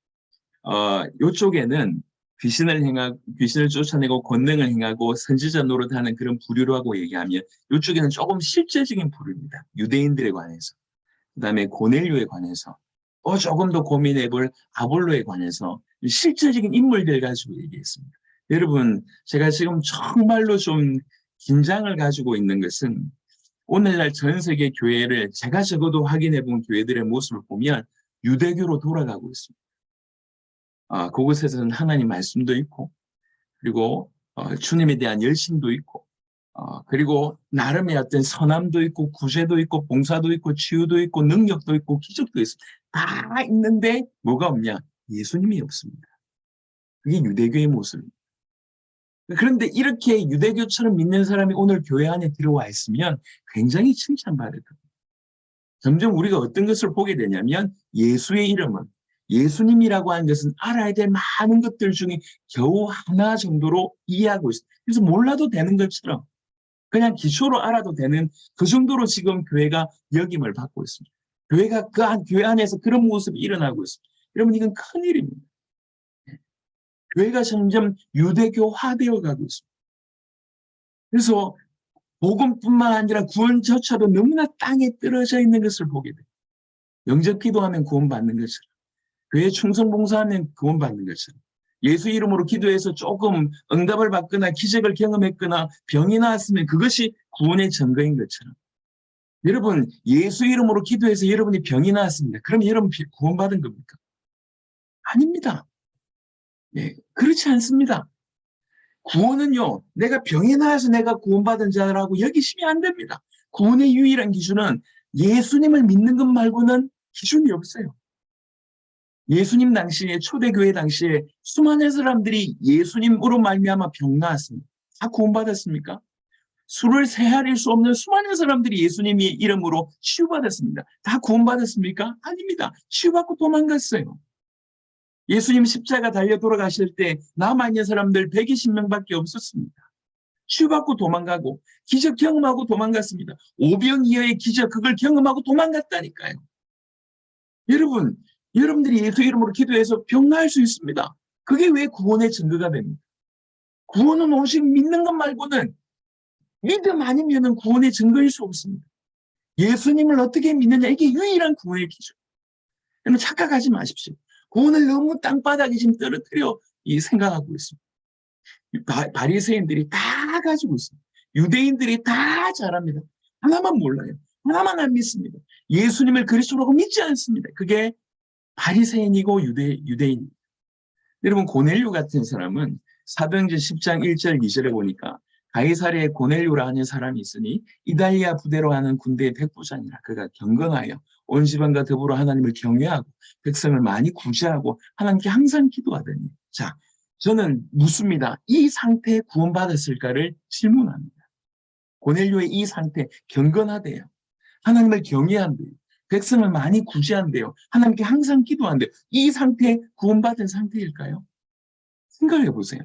이쪽에는 귀신을 쫓아내고 권능을 행하고 선지자 노릇하는 그런 부류라고 얘기하면 이쪽에는 조금 실제적인 부류입니다. 유대인들에 관해서. 그다음에 고넬료에 관해서. 조금 더 고민해 볼 아볼로에 관해서 실제적인 인물들 가지고 얘기했습니다. 여러분, 제가 지금 정말로 좀 긴장을 가지고 있는 것은 오늘날 전 세계 교회를 제가 적어도 확인해 본 교회들의 모습을 보면 유대교로 돌아가고 있습니다. 그곳에서는 하나님 말씀도 있고 그리고 주님에 대한 열심도 있고 그리고 나름의 어떤 선함도 있고 구제도 있고 봉사도 있고 치유도 있고 능력도 있고 기적도 있습니다. 다 있는데 뭐가 없냐? 예수님이 없습니다. 그게 유대교의 모습입니다. 그런데 이렇게 유대교처럼 믿는 사람이 오늘 교회 안에 들어와 있으면 굉장히 칭찬받을 겁니다. 점점 우리가 어떤 것을 보게 되냐면 예수의 이름은 예수님이라고 하는 것은 알아야 될 많은 것들 중에 겨우 하나 정도로 이해하고 있습니다. 그래서 몰라도 되는 것처럼 그냥 기초로 알아도 되는 그 정도로 지금 교회가 역임을 받고 있습니다. 교회가 교회 안에서 그런 모습이 일어나고 있습니다. 여러분 이건 큰일입니다. 교회가 점점 유대교화되어 가고 있습니다. 그래서 복음뿐만 아니라 구원조차도 너무나 땅에 떨어져 있는 것을 보게 돼요. 영접 기도하면 구원받는 것처럼 교회 충성봉사하면 구원받는 것처럼 예수 이름으로 기도해서 조금 응답을 받거나 기적을 경험했거나 병이 나았으면 그것이 구원의 증거인 것처럼 여러분 예수 이름으로 기도해서 여러분이 병이 나았습니다. 그럼 여러분 구원받은 겁니까? 아닙니다. 그렇지 않습니다. 구원은요, 내가 병이 나서 내가 구원받은 자라고 여기시면 안 됩니다. 구원의 유일한 기준은 예수님을 믿는 것 말고는 기준이 없어요. 예수님 당시에, 초대교회 당시에 수많은 사람들이 예수님으로 말미암아 병 나았습니다. 다 구원받았습니까? 수를 헤아릴 수 없는 수많은 사람들이 예수님의 이름으로 치유받았습니다. 다 구원받았습니까? 아닙니다. 치유받고 도망갔어요. 예수님 십자가 달려 돌아가실 때 남아있는 사람들 120명밖에 없었습니다. 치유받고 도망가고 기적 경험하고 도망갔습니다. 오병이어의 기적 그걸 경험하고 도망갔다니까요. 여러분들이 예수 이름으로 기도해서 병 나을 수 있습니다. 그게 왜 구원의 증거가 됩니까? 구원은 오직 믿는 것 말고는 믿음 아니면 구원의 증거일 수 없습니다. 예수님을 어떻게 믿느냐 이게 유일한 구원의 기준. 여러분 착각하지 마십시오. 구원을 너무 땅바닥에 지금 떨어뜨려 생각하고 있습니다. 바리새인들이 다 가지고 있습니다. 유대인들이 다 잘합니다. 하나만 몰라요. 하나만 안 믿습니다. 예수님을 그리스도라고 믿지 않습니다. 그게 바리새인이고 유대인입니다. 여러분 고넬료 같은 사람은 사도행전 10장 1절 2절에 보니까 가이사랴에 고넬료라 하는 사람이 있으니 이달리아 부대로 하는 군대의 백부장이라. 그가 경건하여 온 집안과 더불어 하나님을 경외하고 백성을 많이 구제하고 하나님께 항상 기도하더니. 자, 저는 묻습니다. 이 상태에 구원받았을까를 질문합니다. 고넬료의 이 상태, 경건하대요. 하나님을 경외한대요. 백성을 많이 구제한대요. 하나님께 항상 기도한대요. 이 상태에 구원받은 상태일까요? 생각해 보세요.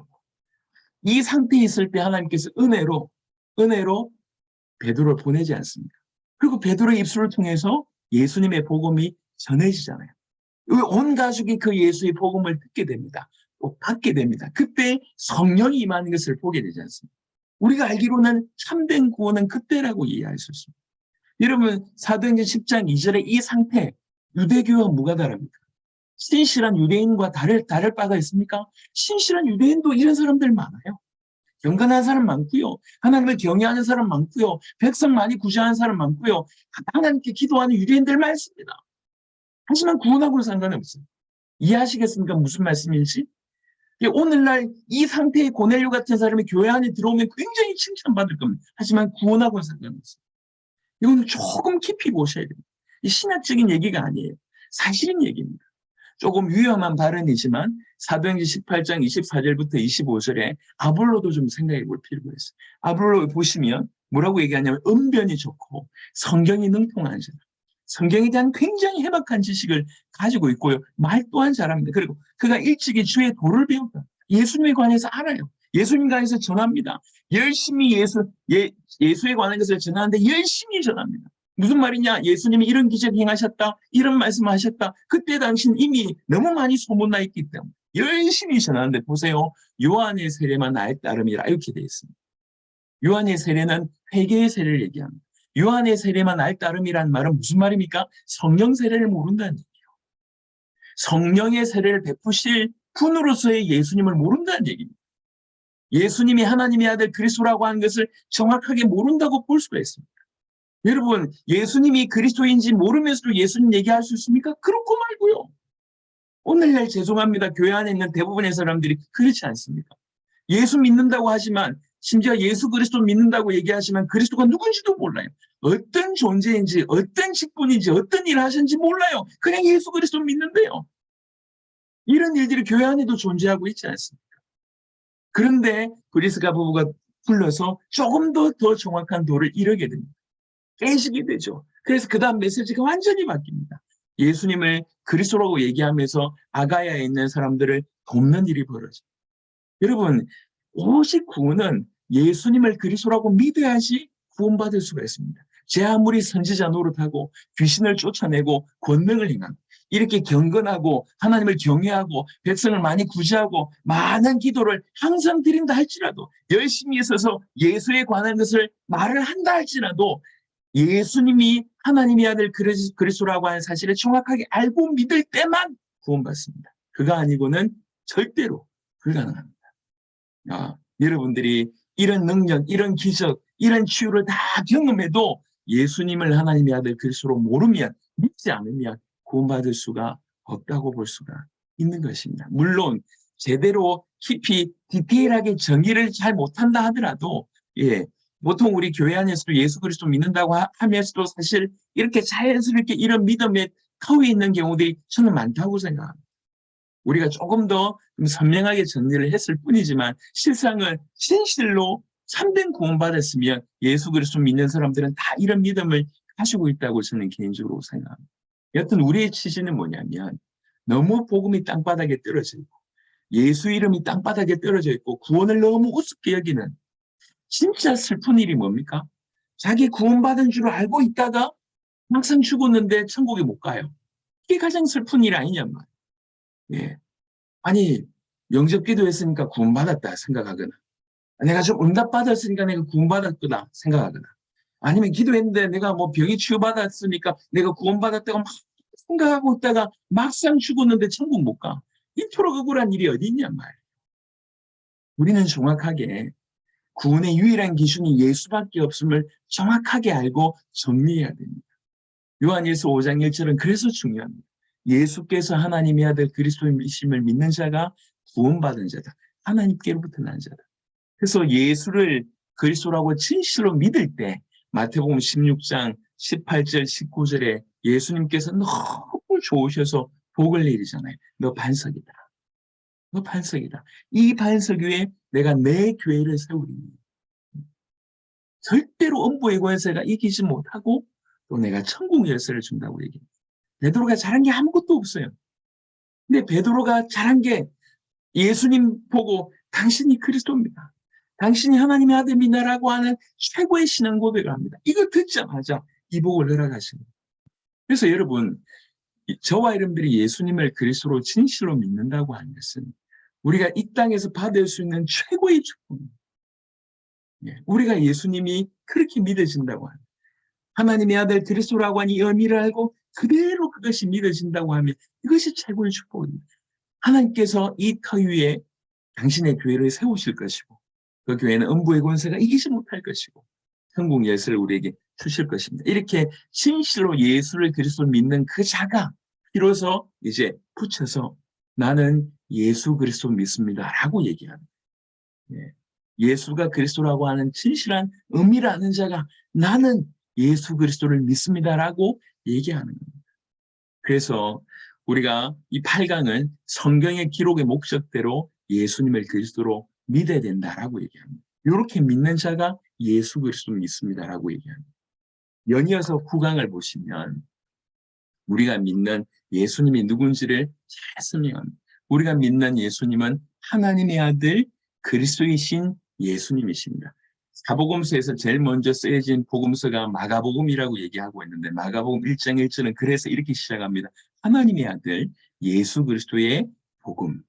이 상태에 있을 때 하나님께서 은혜로 베드로를 보내지 않습니까? 그리고 베드로의 입술을 통해서 예수님의 복음이 전해지잖아요. 온 가족이 그 예수의 복음을 듣게 됩니다. 또 받게 됩니다. 그때 성령이 임하는 것을 보게 되지 않습니까? 우리가 알기로는 참된 구원은 그때라고 이해할 수 있습니다. 여러분, 사도행전 10장 2절의 이 상태, 유대교와 뭐가 다릅니까? 신실한 유대인과 다를 바가 있습니까? 신실한 유대인도 이런 사람들 많아요. 경건한 사람 많고요. 하나님을 경외하는 사람 많고요. 백성 많이 구제하는 사람 많고요. 하나님께 기도하는 유대인들 많습니다. 하지만 구원하고는 상관이 없어요. 이해하시겠습니까? 무슨 말씀인지? 오늘날 이 상태의 고넬료 같은 사람이 교회 안에 들어오면 굉장히 칭찬받을 겁니다. 하지만 구원하고는 상관없어요. 이거는 조금 깊이 보셔야 됩니다. 이 신학적인 얘기가 아니에요. 사실인 얘기입니다. 조금 위험한 발언이지만 사도행전 18장 24절부터 25절에 아볼로도 좀 생각해 볼 필요가 있어요. 아볼로 보시면 뭐라고 얘기하냐면 언변이 좋고 성경이 능통한 사람. 성경에 대한 굉장히 해박한 지식을 가지고 있고요. 말 또한 잘합니다. 그리고 그가 일찍이 주의 도를 배웠다. 예수님에 관해서 알아요. 예수님에 관해서 전합니다. 열심히 예수에 관한 것을 전하는데 열심히 전합니다. 무슨 말이냐? 예수님이 이런 기적 행하셨다. 이런 말씀하셨다. 그때 당시는 이미 너무 많이 소문나 있기 때문에 열심히 전하는데 보세요. 요한의 세례만 나의 따름이라 이렇게 되어 있습니다. 요한의 세례는 회개의 세례를 얘기합니다. 요한의 세례만 나의 따름이라는 말은 무슨 말입니까? 성령 세례를 모른다는 얘기예요. 성령의 세례를 베푸실 분으로서의 예수님을 모른다는 얘기입니다. 예수님이 하나님의 아들 그리스도라고 하는 것을 정확하게 모른다고 볼 수가 있습니다. 여러분, 예수님이 그리스도인지 모르면서도 예수님 얘기할 수 있습니까? 그렇고 말고요. 오늘날 죄송합니다. 교회 안에 있는 대부분의 사람들이 그렇지 않습니다. 예수 믿는다고 하지만 심지어 예수 그리스도 믿는다고 얘기하지만 그리스도가 누군지도 몰라요. 어떤 존재인지 어떤 직분인지 어떤 일을 하셨는지 몰라요. 그냥 예수 그리스도 믿는데요. 이런 일들이 교회 안에도 존재하고 있지 않습니까? 그런데 브리스가 부부가 불러서 조금 더 정확한 도를 이루게 됩니다. 깨시게 되죠. 그래서 그 다음 메시지가 완전히 바뀝니다. 예수님을 그리스도라고 얘기하면서 아가야에 있는 사람들을 돕는 일이 벌어져요. 여러분, 오직 구원은 예수님을 그리스도라고 믿어야지 구원받을 수가 있습니다. 제 아무리 선지자 노릇하고 귀신을 쫓아내고 권능을 행하고 이렇게 경건하고 하나님을 경외하고 백성을 많이 구제하고 많은 기도를 항상 드린다 할지라도 열심히 있어서 예수에 관한 것을 말을 한다 할지라도 예수님이 하나님의 아들 그리스도라고 하는 사실을 정확하게 알고 믿을 때만 구원받습니다. 그가 아니고는 절대로 불가능합니다. 여러분들이 이런 능력, 이런 기적, 이런 치유를 다 경험해도 예수님을 하나님의 아들 그리스도로 모르면, 믿지 않으면 구원받을 수가 없다고 볼 수가 있는 것입니다. 물론 제대로 깊이 디테일하게 정의를 잘 못한다 하더라도 보통 우리 교회 안에서도 예수 그리스도 믿는다고 하면서도 사실 이렇게 자연스럽게 이런 믿음에 커에 있는 경우들이 저는 많다고 생각합니다. 우리가 조금 더 선명하게 정리를 했을 뿐이지만 실상은 진실로 참된 구원받았으면 예수 그리스도 믿는 사람들은 다 이런 믿음을 가지고 있다고 저는 개인적으로 생각합니다. 여튼 우리의 취지는 뭐냐면 너무 복음이 땅바닥에 떨어져 있고 예수 이름이 땅바닥에 떨어져 있고 구원을 너무 우습게 여기는 진짜 슬픈 일이 뭡니까? 자기 구원받은 줄 알고 있다가 막상 죽었는데 천국에 못 가요. 이게 가장 슬픈 일 아니냔 말이에요. 아니 영접 기도했으니까 구원받았다 생각하거나 내가 좀 응답받았으니까 내가 구원받았구나 생각하거나 아니면 기도했는데 내가 뭐 병이 치유받았으니까 내가 구원받았다고 막 생각하고 있다가 막상 죽었는데 천국 못 가. 이토록 억울한 일이 어디 있냔 말이에요. 우리는 정확하게 구원의 유일한 기준이 예수밖에 없음을 정확하게 알고 정리해야 됩니다. 요한일서 5장 1절은 그래서 중요합니다. 예수께서 하나님의 아들 그리스도이심을 믿는 자가 구원받은 자다. 하나님께로부터 난 자다. 그래서 예수를 그리스도라고 진실로 믿을 때 마태복음 16장 18절 19절에 예수님께서 너무 좋으셔서 복을 내리잖아요. 너 반석이다. 너 반석이다. 이 반석 위에 내가 내 교회를 세우리니 절대로 음부의 권세가 이기지 못하고 또 내가 천국 열쇠를 준다고 얘기해요. 베드로가 잘한 게 아무것도 없어요. 근데 베드로가 잘한 게 예수님 보고 당신이 그리스도입니다. 당신이 하나님의 아들입니다라고 하는 최고의 신앙 고백을 합니다. 이거 듣자마자 이 복을 허락하십니다. 그래서 여러분, 저와 여러분들이 예수님을 그리스도로 진실로 믿는다고 하는 것은 우리가 이 땅에서 받을 수 있는 최고의 축복입니다. 우리가 예수님이 그렇게 믿어진다고 하는 하나님의 아들 그리스도라고 하는 이 의미를 알고 그대로 그것이 믿어진다고 하면 이것이 최고의 축복입니다. 하나님께서 이 터 위에 당신의 교회를 세우실 것이고 그 교회는 음부의 권세가 이기지 못할 것이고 천국 열쇠를 우리에게 주실 것입니다. 이렇게 진실로 예수를 그리스도를 믿는 그 자가 비로소 이제 붙여서 나는 예수 그리스도 믿습니다 라고 얘기합니다. 예수가 그리스도라고 하는 진실한 의미를 아는 자가 나는 예수 그리스도를 믿습니다라고 얘기하는 겁니다. 그래서 우리가 이 8강은 성경의 기록의 목적대로 예수님을 그리스도로 믿어야 된다라고 얘기합니다. 이렇게 믿는 자가 예수 그리스도를 믿습니다라고 얘기합니다. 연이어서 9강을 보시면 우리가 믿는 예수님이 누군지를 잘 설명합니다. 우리가 믿는 예수님은 하나님의 아들 그리스도이신 예수님이십니다. 사복음서에서 제일 먼저 쓰여진 복음서가 마가복음이라고 얘기하고 있는데 마가복음 1장 1절은 그래서 이렇게 시작합니다. 하나님의 아들 예수 그리스도의 복음.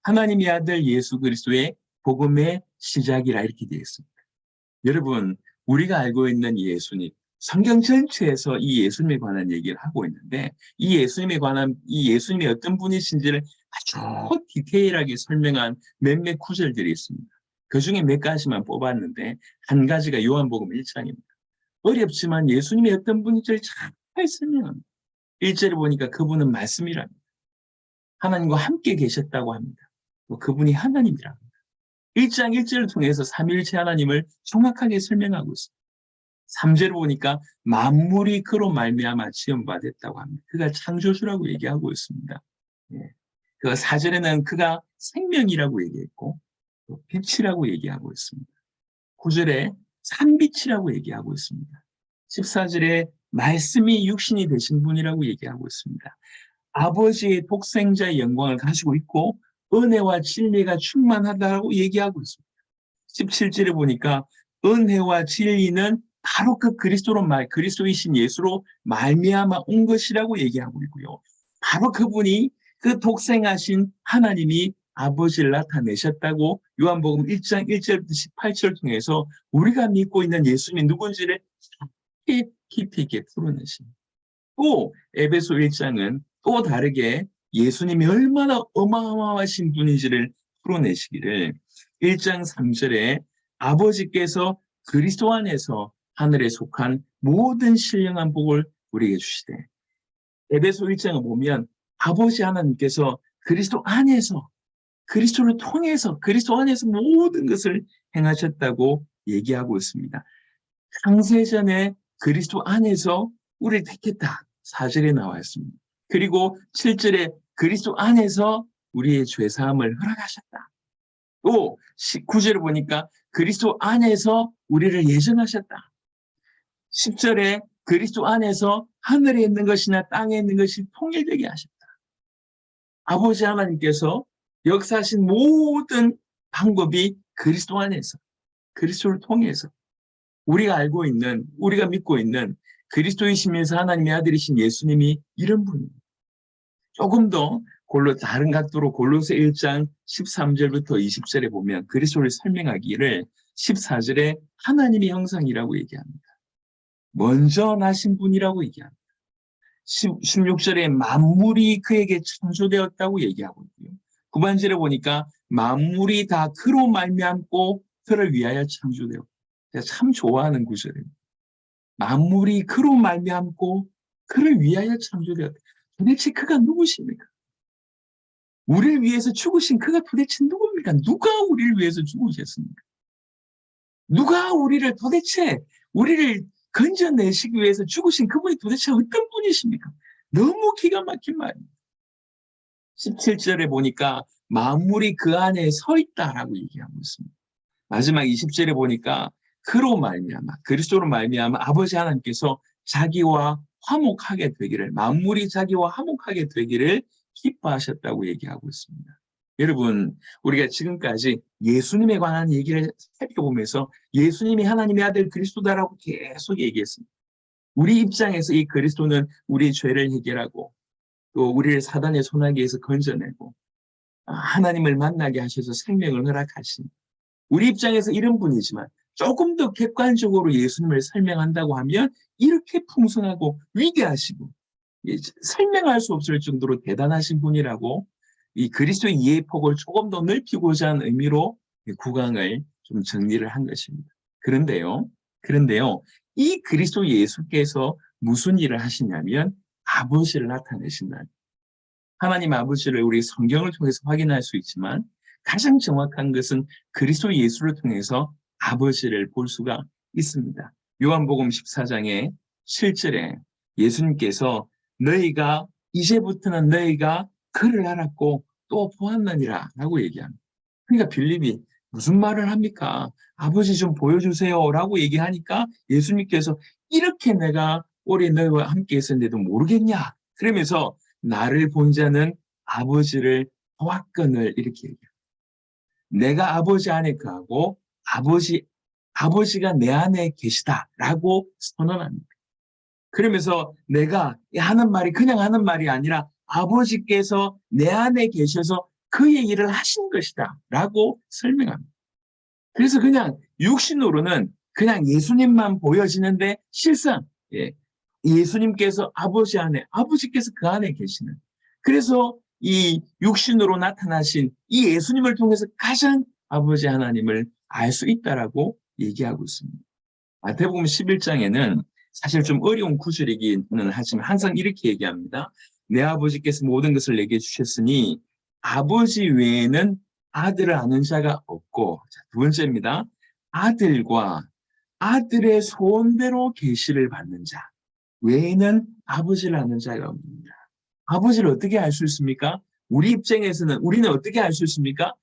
하나님의 아들 예수 그리스도의 복음의 시작이라 이렇게 되어 있습니다. 여러분, 우리가 알고 있는 예수님, 성경 전체에서 이 예수님에 관한 얘기를 하고 있는데 이 예수님에 관한 이 예수님이 어떤 분이신지를 아주 디테일하게 설명한 몇몇 구절들이 있습니다. 그 중에 몇 가지만 뽑았는데 한 가지가 요한복음 1장입니다. 어렵지만 예수님이 어떤 분인지를 잘 설명합니다. 1절을 보니까 그분은 말씀이랍니다. 하나님과 함께 계셨다고 합니다. 또 그분이 하나님이랍니다. 1장 1절을 통해서 삼위일체 하나님을 정확하게 설명하고 있습니다. 3절을 보니까 만물이 그로 말미암아 지음받았다고 합니다. 그가 창조주라고 얘기하고 있습니다. 그 4절에는 그가 생명이라고 얘기했고 또 빛이라고 얘기하고 있습니다. 9절에 산빛이라고 얘기하고 있습니다. 14절에 말씀이 육신이 되신 분이라고 얘기하고 있습니다. 아버지의 독생자의 영광을 가지고 있고 은혜와 진리가 충만하다고 얘기하고 있습니다. 17절에 보니까 은혜와 진리는 바로 그 그리스도이신 예수로 말미암아 온 것이라고 얘기하고 있고요. 바로 그분이 그 독생하신 하나님이 아버지를 나타내셨다고 요한복음 1장 1절부터 18절을 통해서 우리가 믿고 있는 예수님이 누군지를 깊이 있게 풀어내십니다. 또 에베소 1장은 또 다르게 예수님이 얼마나 어마어마하신 분인지를 풀어내시기를 1장 3절에 아버지께서 그리스도 안에서 하늘에 속한 모든 신령한 복을 우리에게 주시되 에베소 1장을 보면 아버지 하나님께서 그리스도 안에서 그리스도를 통해서 그리스도 안에서 모든 것을 행하셨다고 얘기하고 있습니다. 창세전에 그리스도 안에서 우리를 택했다. 4절에 나와 있습니다. 그리고 7절에 그리스도 안에서 우리의 죄사함을 허락하셨다. 또 9절에 보니까 그리스도 안에서 우리를 예정하셨다. 10절에 그리스도 안에서 하늘에 있는 것이나 땅에 있는 것이 통일되게 하셨다. 아버지 하나님께서 역사하신 모든 방법이 그리스도 안에서 그리스도를 통해서 우리가 알고 있는 우리가 믿고 있는 그리스도이시면서 하나님의 아들이신 예수님이 이런 분입니다. 조금 더 다른 각도로 골로새 1장 13절부터 20절에 보면 그리스도를 설명하기를 14절에 하나님의 형상이라고 얘기합니다. 먼저 나신 분이라고 얘기합니다. 16절에 만물이 그에게 창조되었다고 얘기하고 있고요. 9반절에 보니까 만물이 다 그로 말미암고 그를 위하여 창조되었고 제가 참 좋아하는 구절입니다. 만물이 그로 말미암고 그를 위하여 창조되었다. 도대체 그가 누구십니까? 우리를 위해서 죽으신 그가 도대체 누굽니까? 누가 우리를 위해서 죽으셨습니까? 누가 우리를 건져내시기 위해서 죽으신 그분이 도대체 어떤 분이십니까? 너무 기가 막힌 말입니다. 17절에 보니까 만물이 그 안에 서 있다라고 얘기하고 있습니다. 마지막 20절에 보니까 그리스도로 말미암아 아버지 하나님께서 자기와 화목하게 되기를, 만물이 자기와 화목하게 되기를 기뻐하셨다고 얘기하고 있습니다. 여러분, 우리가 지금까지 예수님에 관한 얘기를 살펴보면서 예수님이 하나님의 아들 그리스도다라고 계속 얘기했습니다. 우리 입장에서 이 그리스도는 우리의 죄를 해결하고 또 우리를 사단의 소나기에서 건져내고 하나님을 만나게 하셔서 생명을 허락하신, 우리 입장에서 이런 분이지만 조금 더 객관적으로 예수님을 설명한다고 하면 이렇게 풍성하고 위대하시고 설명할 수 없을 정도로 대단하신 분이라고 이 그리스도의 이해의 폭을 조금 더 넓히고자 하는 의미로 구강을 좀 정리를 한 것입니다. 그런데요, 이 그리스도 예수께서 무슨 일을 하시냐면 아버지를 나타내신다. 하나님 아버지를 우리 성경을 통해서 확인할 수 있지만 가장 정확한 것은 그리스도 예수를 통해서 아버지를 볼 수가 있습니다. 요한복음 14장의 7절에 예수님께서 이제부터는 너희가 그를 알았고 또 보았느니라 라고 얘기합니다. 그러니까 빌립이 무슨 말을 합니까? 아버지 좀 보여주세요 라고 얘기하니까 예수님께서 이렇게 내가 오래 너희와 함께 있었는데도 모르겠냐? 그러면서 나를 본 자는 아버지를 보았거늘 이렇게 얘기합니다. 내가 아버지 안에 거하고 아버지가 내 안에 계시다라고 선언합니다. 그러면서 내가 하는 말이 그냥 하는 말이 아니라 아버지께서 내 안에 계셔서 그 얘기를 하신 것이다라고 설명합니다. 그래서 그냥 육신으로는 그냥 예수님만 보여지는데 실상 예수님께서 아버지께서 그 안에 계시는, 그래서 이 육신으로 나타나신 이 예수님을 통해서 가장 아버지 하나님을 알 수 있다라고 얘기하고 있습니다. 마태복음 11장에는 사실 좀 어려운 구절이기는 하지만 항상 이렇게 얘기합니다. 내 아버지께서 모든 것을 내게 주셨으니 아버지 외에는 아들을 아는 자가 없고, 자, 두 번째입니다. 아들과 아들의 소원대로 계시를 받는 자 외에는 아버지를 아는 자가 없습니다. 아버지를 어떻게 알 수 있습니까? 우리 입장에서는 우리는 어떻게 알 수 있습니까?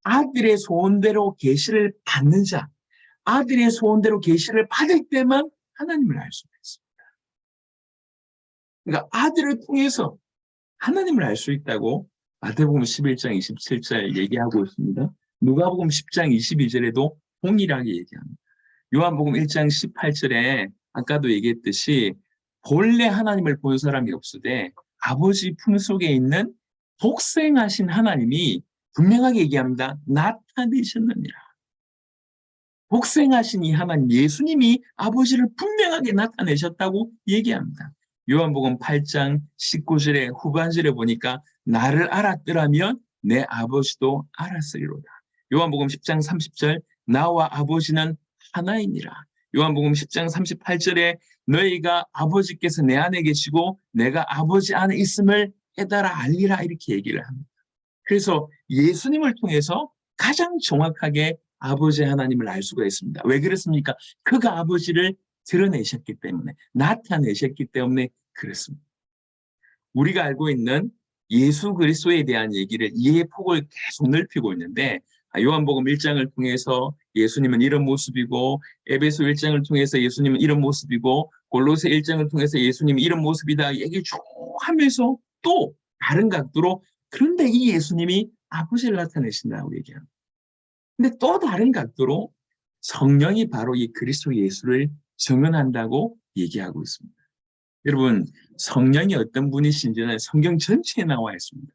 아들의 소원대로 계시를 받는 자, 아들의 소원대로 계시를 받을 때만 하나님을 알 수가 있습니다. 그러니까 아들을 통해서 하나님을 알 수 있다고 마태복음 11장 27절 얘기하고 있습니다. 누가복음 10장 22절에도 동일하게 얘기합니다. 요한복음 1장 18절에 아까도 얘기했듯이 본래 하나님을 본 사람이 없으되 아버지 품속에 있는 독생하신 하나님이 분명하게 얘기합니다. 나타내셨느니라. 독생하신 이 하나님, 예수님이 아버지를 분명하게 나타내셨다고 얘기합니다. 요한복음 8장 19절의 후반절에 보니까 나를 알았더라면 내 아버지도 알았으리로다. 요한복음 10장 30절 나와 아버지는 하나이니라. 요한복음 10장 38절에 너희가 아버지께서 내 안에 계시고 내가 아버지 안에 있음을 깨달아 알리라 이렇게 얘기를 합니다. 그래서 예수님을 통해서 가장 정확하게 아버지 하나님을 알 수가 있습니다. 왜 그렇습니까? 그가 아버지를 드러내셨기 때문에, 나타내셨기 때문에 그렇습니다. 우리가 알고 있는 예수 그리스도에 대한 얘기를 이해의 폭을 계속 넓히고 있는데 요한복음 1장을 통해서 예수님은 이런 모습이고, 에베소 1장을 통해서 예수님은 이런 모습이고, 골로새 1장을 통해서 예수님은 이런 모습이다 얘기를 쭉 하면서 또 다른 각도로 그런데 이 예수님이 아버지를 나타내신다고 얘기합니다. 근데 또 다른 각도로 성령이 바로 이 그리스도 예수를 증언한다고 얘기하고 있습니다. 여러분, 성령이 어떤 분이신지는 성경 전체에 나와 있습니다.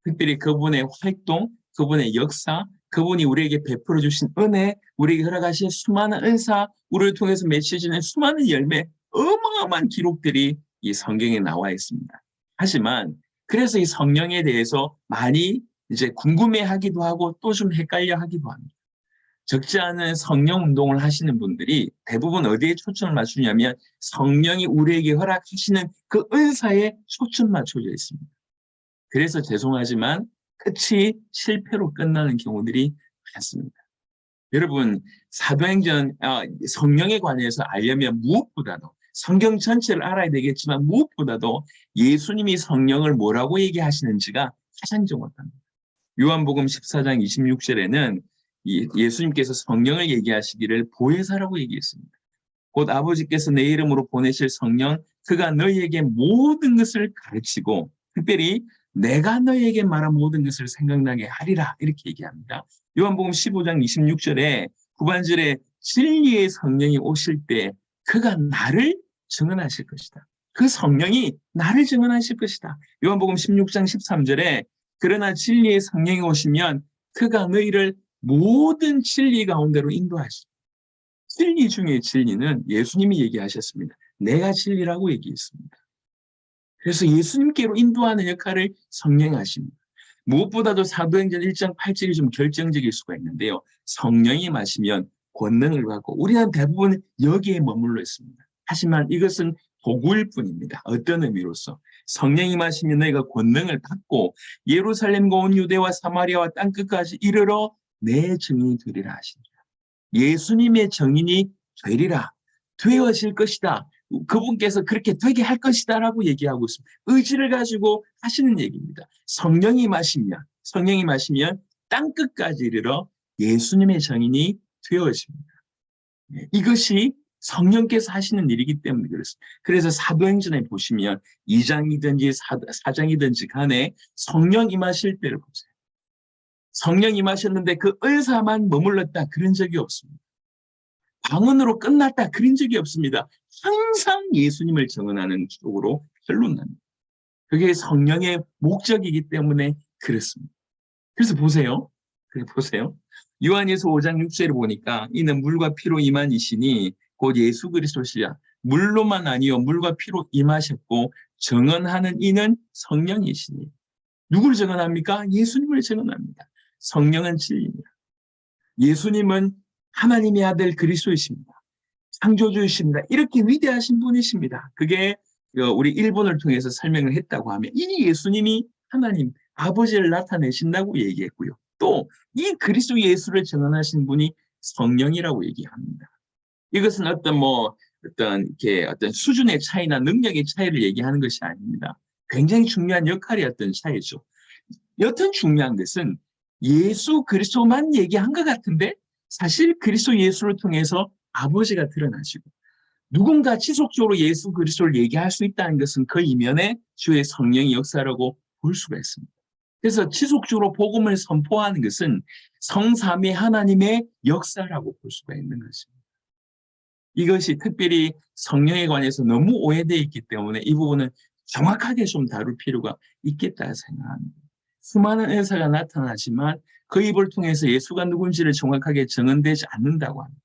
특별히 그분의 활동, 그분의 역사, 그분이 우리에게 베풀어 주신 은혜, 우리에게 허락하신 수많은 은사, 우리를 통해서 맺혀지는 수많은 열매, 어마어마한 기록들이 이 성경에 나와 있습니다. 하지만 그래서 이 성령에 대해서 많이 이제 궁금해하기도 하고 또 좀 헷갈려 하기도 합니다. 적지 않은 성령 운동을 하시는 분들이 대부분 어디에 초점을 맞추냐면 성령이 우리에게 허락하시는 그 은사에 초점 맞춰져 있습니다. 그래서 죄송하지만 끝이 실패로 끝나는 경우들이 많습니다. 여러분, 사도행전 성령에 관해서 알려면 무엇보다도 성경 전체를 알아야 되겠지만 무엇보다도 예수님이 성령을 뭐라고 얘기하시는지가 가장 정확합니다. 요한복음 14장 26절에는 예수님께서 성령을 얘기하시기를 보혜사라고 얘기했습니다. 곧 아버지께서 내 이름으로 보내실 성령, 그가 너희에게 모든 것을 가르치고 특별히 내가 너희에게 말한 모든 것을 생각나게 하리라, 이렇게 얘기합니다. 요한복음 15장 26절에 후반절에 진리의 성령이 오실 때 그가 나를 증언하실 것이다. 그 성령이 나를 증언하실 것이다. 요한복음 16장 13절에 그러나 진리의 성령이 오시면 그가 너희를 모든 진리 가운데로 인도하시다. 진리 중에 진리는 예수님이 얘기하셨습니다. 내가 진리라고 얘기했습니다. 그래서 예수님께로 인도하는 역할을 성령이 하십니다. 무엇보다도 사도행전 1장 8절이 좀 결정적일 수가 있는데요. 성령이 마시면 권능을 받고 우리는 대부분 여기에 머물러 있습니다. 하지만 이것은 도구일 뿐입니다. 어떤 의미로서 성령이 마시면 너희가 권능을 받고 예루살렘과 온 유대와 사마리아와 땅끝까지 이르러 내 증인이 되리라 하시니라. 예수님의 증인이 되리라, 되어질 것이다. 그분께서 그렇게 되게 할 것이다 라고 얘기하고 있습니다. 의지를 가지고 하시는 얘기입니다. 성령이 마시면 땅끝까지 이르러 예수님의 증인이 되어집니다. 이것이 성령께서 하시는 일이기 때문에 그렇습니다. 그래서 사도행전에 보시면 2장이든지 4장이든지 간에 성령 임하실 때를 보세요. 성령 임하셨는데 그 은사만 머물렀다 그런 적이 없습니다. 방언으로 끝났다 그런 적이 없습니다. 항상 예수님을 증언하는 쪽으로 결론납니다. 그게 성령의 목적이기 때문에 그렇습니다. 그래서 보세요. 요한일서 5장 6절을 보니까 이는 물과 피로 임한 이시니 곧 예수 그리스도시라. 물로만 아니요 물과 피로 임하셨고 증언하는 이는 성령이시니. 누구를 증언합니까? 예수님을 증언합니다. 성령은 진리입니다. 예수님은 하나님의 아들 그리스도이십니다. 창조주이십니다. 이렇게 위대하신 분이십니다. 그게 우리 일본을 통해서 설명을 했다고 하면 이 예수님이 하나님 아버지를 나타내신다고 얘기했고요. 또 이 그리스도 예수를 증언하신 분이 성령이라고 얘기합니다. 이것은 어떤 수준의 차이나 능력의 차이를 얘기하는 것이 아닙니다. 굉장히 중요한 역할이었던 차이죠. 여튼 중요한 것은 예수 그리스도만 얘기한 것 같은데 사실 그리스도 예수를 통해서 아버지가 드러나시고 누군가 지속적으로 예수 그리스도를 얘기할 수 있다는 것은 그 이면에 주의 성령의 역사라고 볼 수가 있습니다. 그래서 지속적으로 복음을 선포하는 것은 성삼위 하나님의 역사라고 볼 수가 있는 것입니다. 이것이 특별히 성령에 관해서 너무 오해되어 있기 때문에 이 부분은 정확하게 좀 다룰 필요가 있겠다 생각합니다. 수많은 은사가 나타나지만 그 입을 통해서 예수가 누군지를 정확하게 증언되지 않는다고 합니다.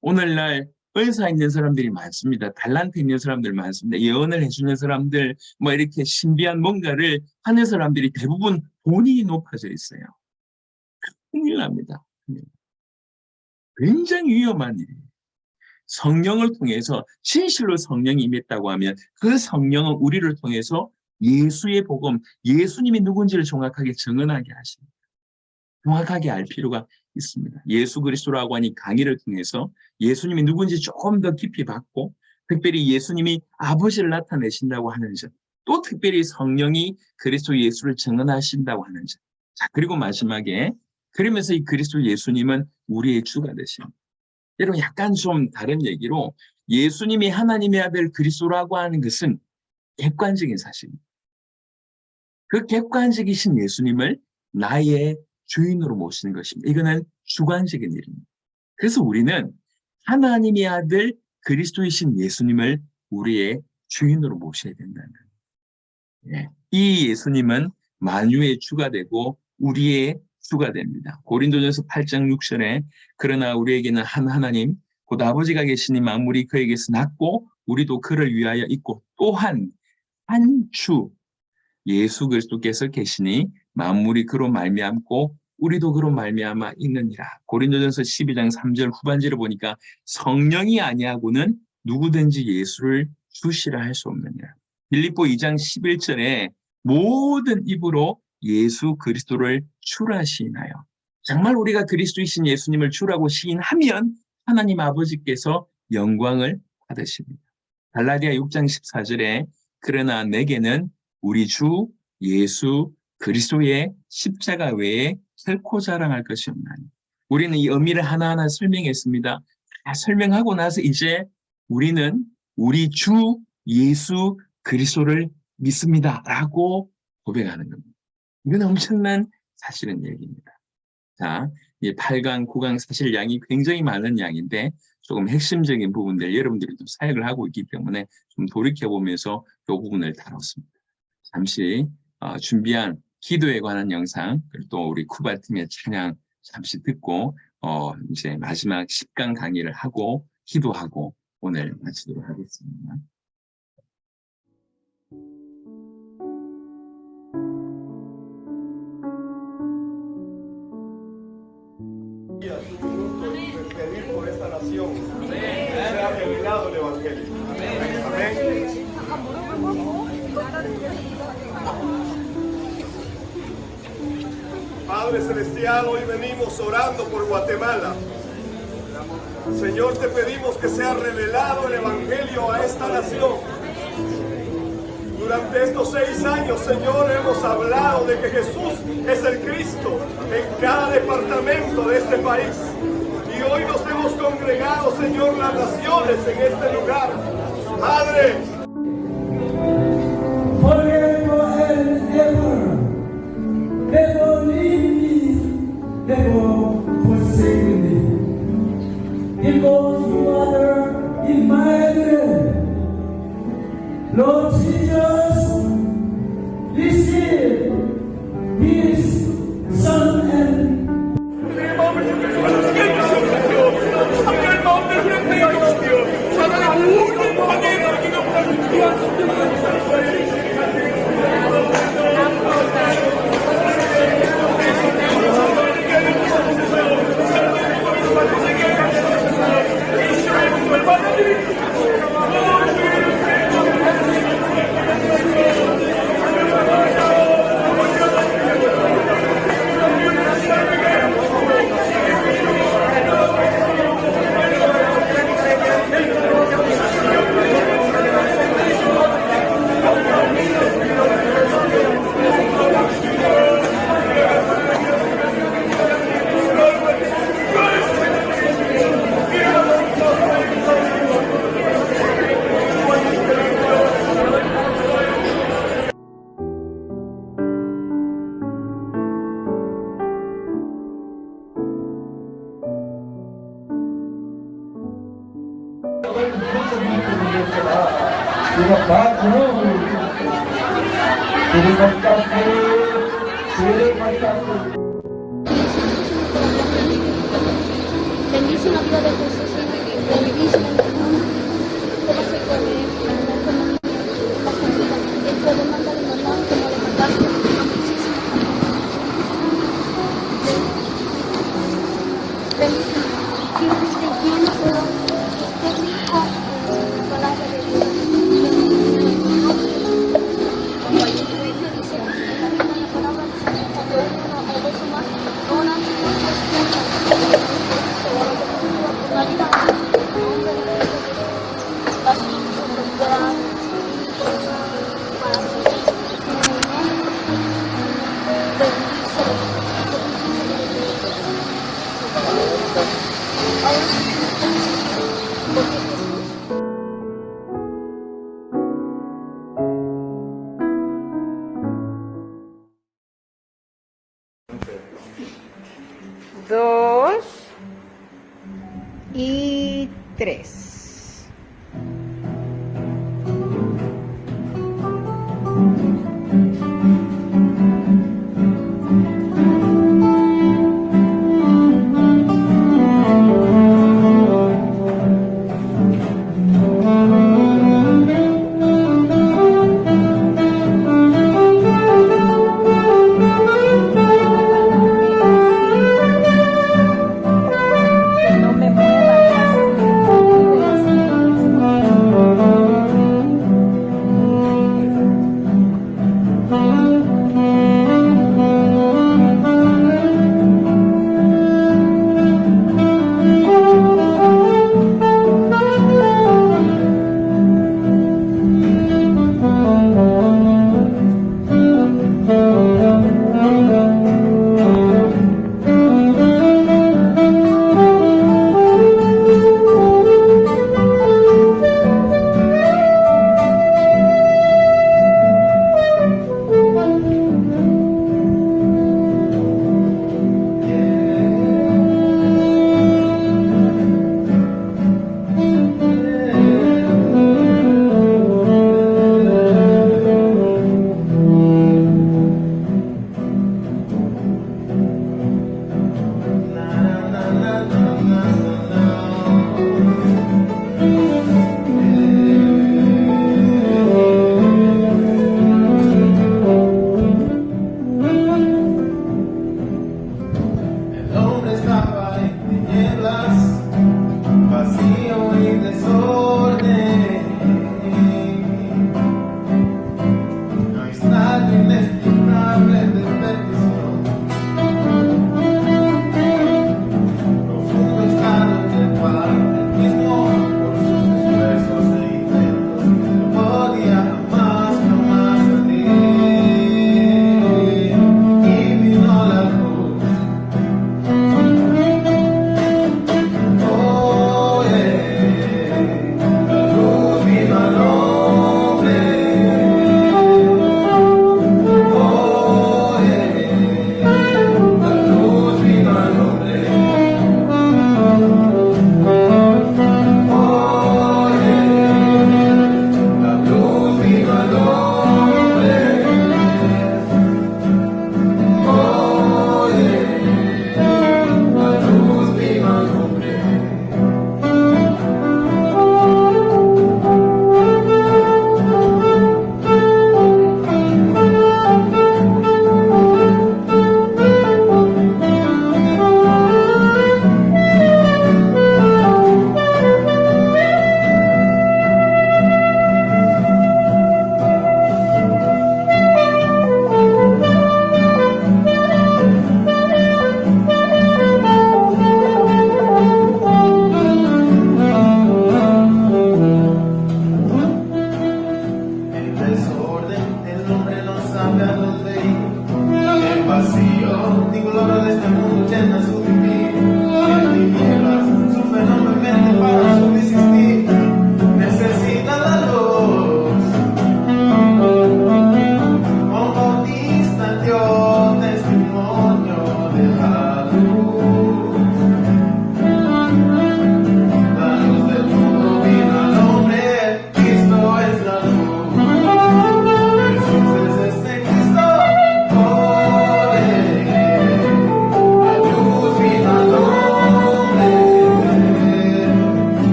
오늘날 은사 있는 사람들이 많습니다. 달란트 있는 사람들 많습니다. 예언을 해주는 사람들, 이렇게 신비한 뭔가를 하는 사람들이 대부분 본인이 높아져 있어요. 큰일 납니다. 굉장히 위험한 일이에요. 성령을 통해서 진실로 성령이 임했다고 하면 그 성령은 우리를 통해서 예수의 복음, 예수님이 누군지를 정확하게 증언하게 하십니다. 정확하게 알 필요가 있습니다. 예수 그리스도라고 하니 강의를 통해서 예수님이 누군지 조금 더 깊이 받고 특별히 예수님이 아버지를 나타내신다고 하는 점, 또 특별히 성령이 그리스도 예수를 증언하신다고 하는 점. 자, 그리고 마지막에 그러면서 이 그리스도 예수님은 우리의 주가 되십니다. 여러분 약간 좀 다른 얘기로 예수님이 하나님의 아들 그리스도라고 하는 것은 객관적인 사실입니다. 그 객관적이신 예수님을 나의 주인으로 모시는 것입니다. 이거는 주관적인 일입니다. 그래서 우리는 하나님의 아들 그리스도이신 예수님을 우리의 주인으로 모셔야 된다는 거예요. 이 예수님은 만유의 주가 되고 우리의 주가 됩니다. 고린도전서 8장 6절에 그러나 우리에게는 한 하나님 곧 아버지가 계시니 만물이 그에게서 났고 우리도 그를 위하여 있고 또한 한 주 예수 그리스도께서 계시니 만물이 그로 말미암고 우리도 그로 말미암아 있느니라. 고린도전서 12장 3절 후반절을 보니까 성령이 아니하고는 누구든지 예수를 주시라 할 수 없느니라. 빌립보 2장 11절에 모든 입으로 예수 그리스도를 출하시나요. 정말 우리가 그리스도이신 예수님을 주라고 시인하면 하나님 아버지께서 영광을 받으십니다. 갈라디아 6장 14절에 그러나 내게는 우리 주 예수 그리스도의 십자가 외에 결코 자랑할 것이 없나니. 우리는 이 의미를 하나하나 설명했습니다. 다 설명하고 나서 이제 우리는 우리 주 예수 그리스도를 믿습니다 라고 고백하는 겁니다. 이건 엄청난 사실은 얘기입니다. 자, 이 8강, 9강 사실 양이 굉장히 많은 양인데 조금 핵심적인 부분들 여러분들이 좀 사역을 하고 있기 때문에 좀 돌이켜보면서 이 부분을 다뤘습니다. 잠시 준비한 기도에 관한 영상 그리고 또 우리 쿠바팀의 찬양 잠시 듣고 이제 마지막 10강 강의를 하고 기도하고 오늘 마치도록 하겠습니다. Pedir por esta nación que sea revelado el Evangelio. Amén. Padre Celestial, hoy venimos orando por Guatemala. Señor, te pedimos que sea revelado el Evangelio a esta nación. Durante estos 6 años, Señor, hemos hablado de que Jesús es el Cristo en cada departamento de este país. Y hoy nos hemos congregado, Señor, las naciones en este lugar. Padre, forever and ever, never leave me, never forsake me. Because you are Emmanuel, Lord Jesus, receive His Son and bendice la vida de Jesús y bendice el mundo. Todo se puede mandar como Él puede mandar el mamá como le mandaste. Bendice. Quiero que esté lleno, pero que esté rico en la palabra de Dios. Dice, la palabra dice, cuando uno o dos o más oran, Dos y tres. Que no me muevas.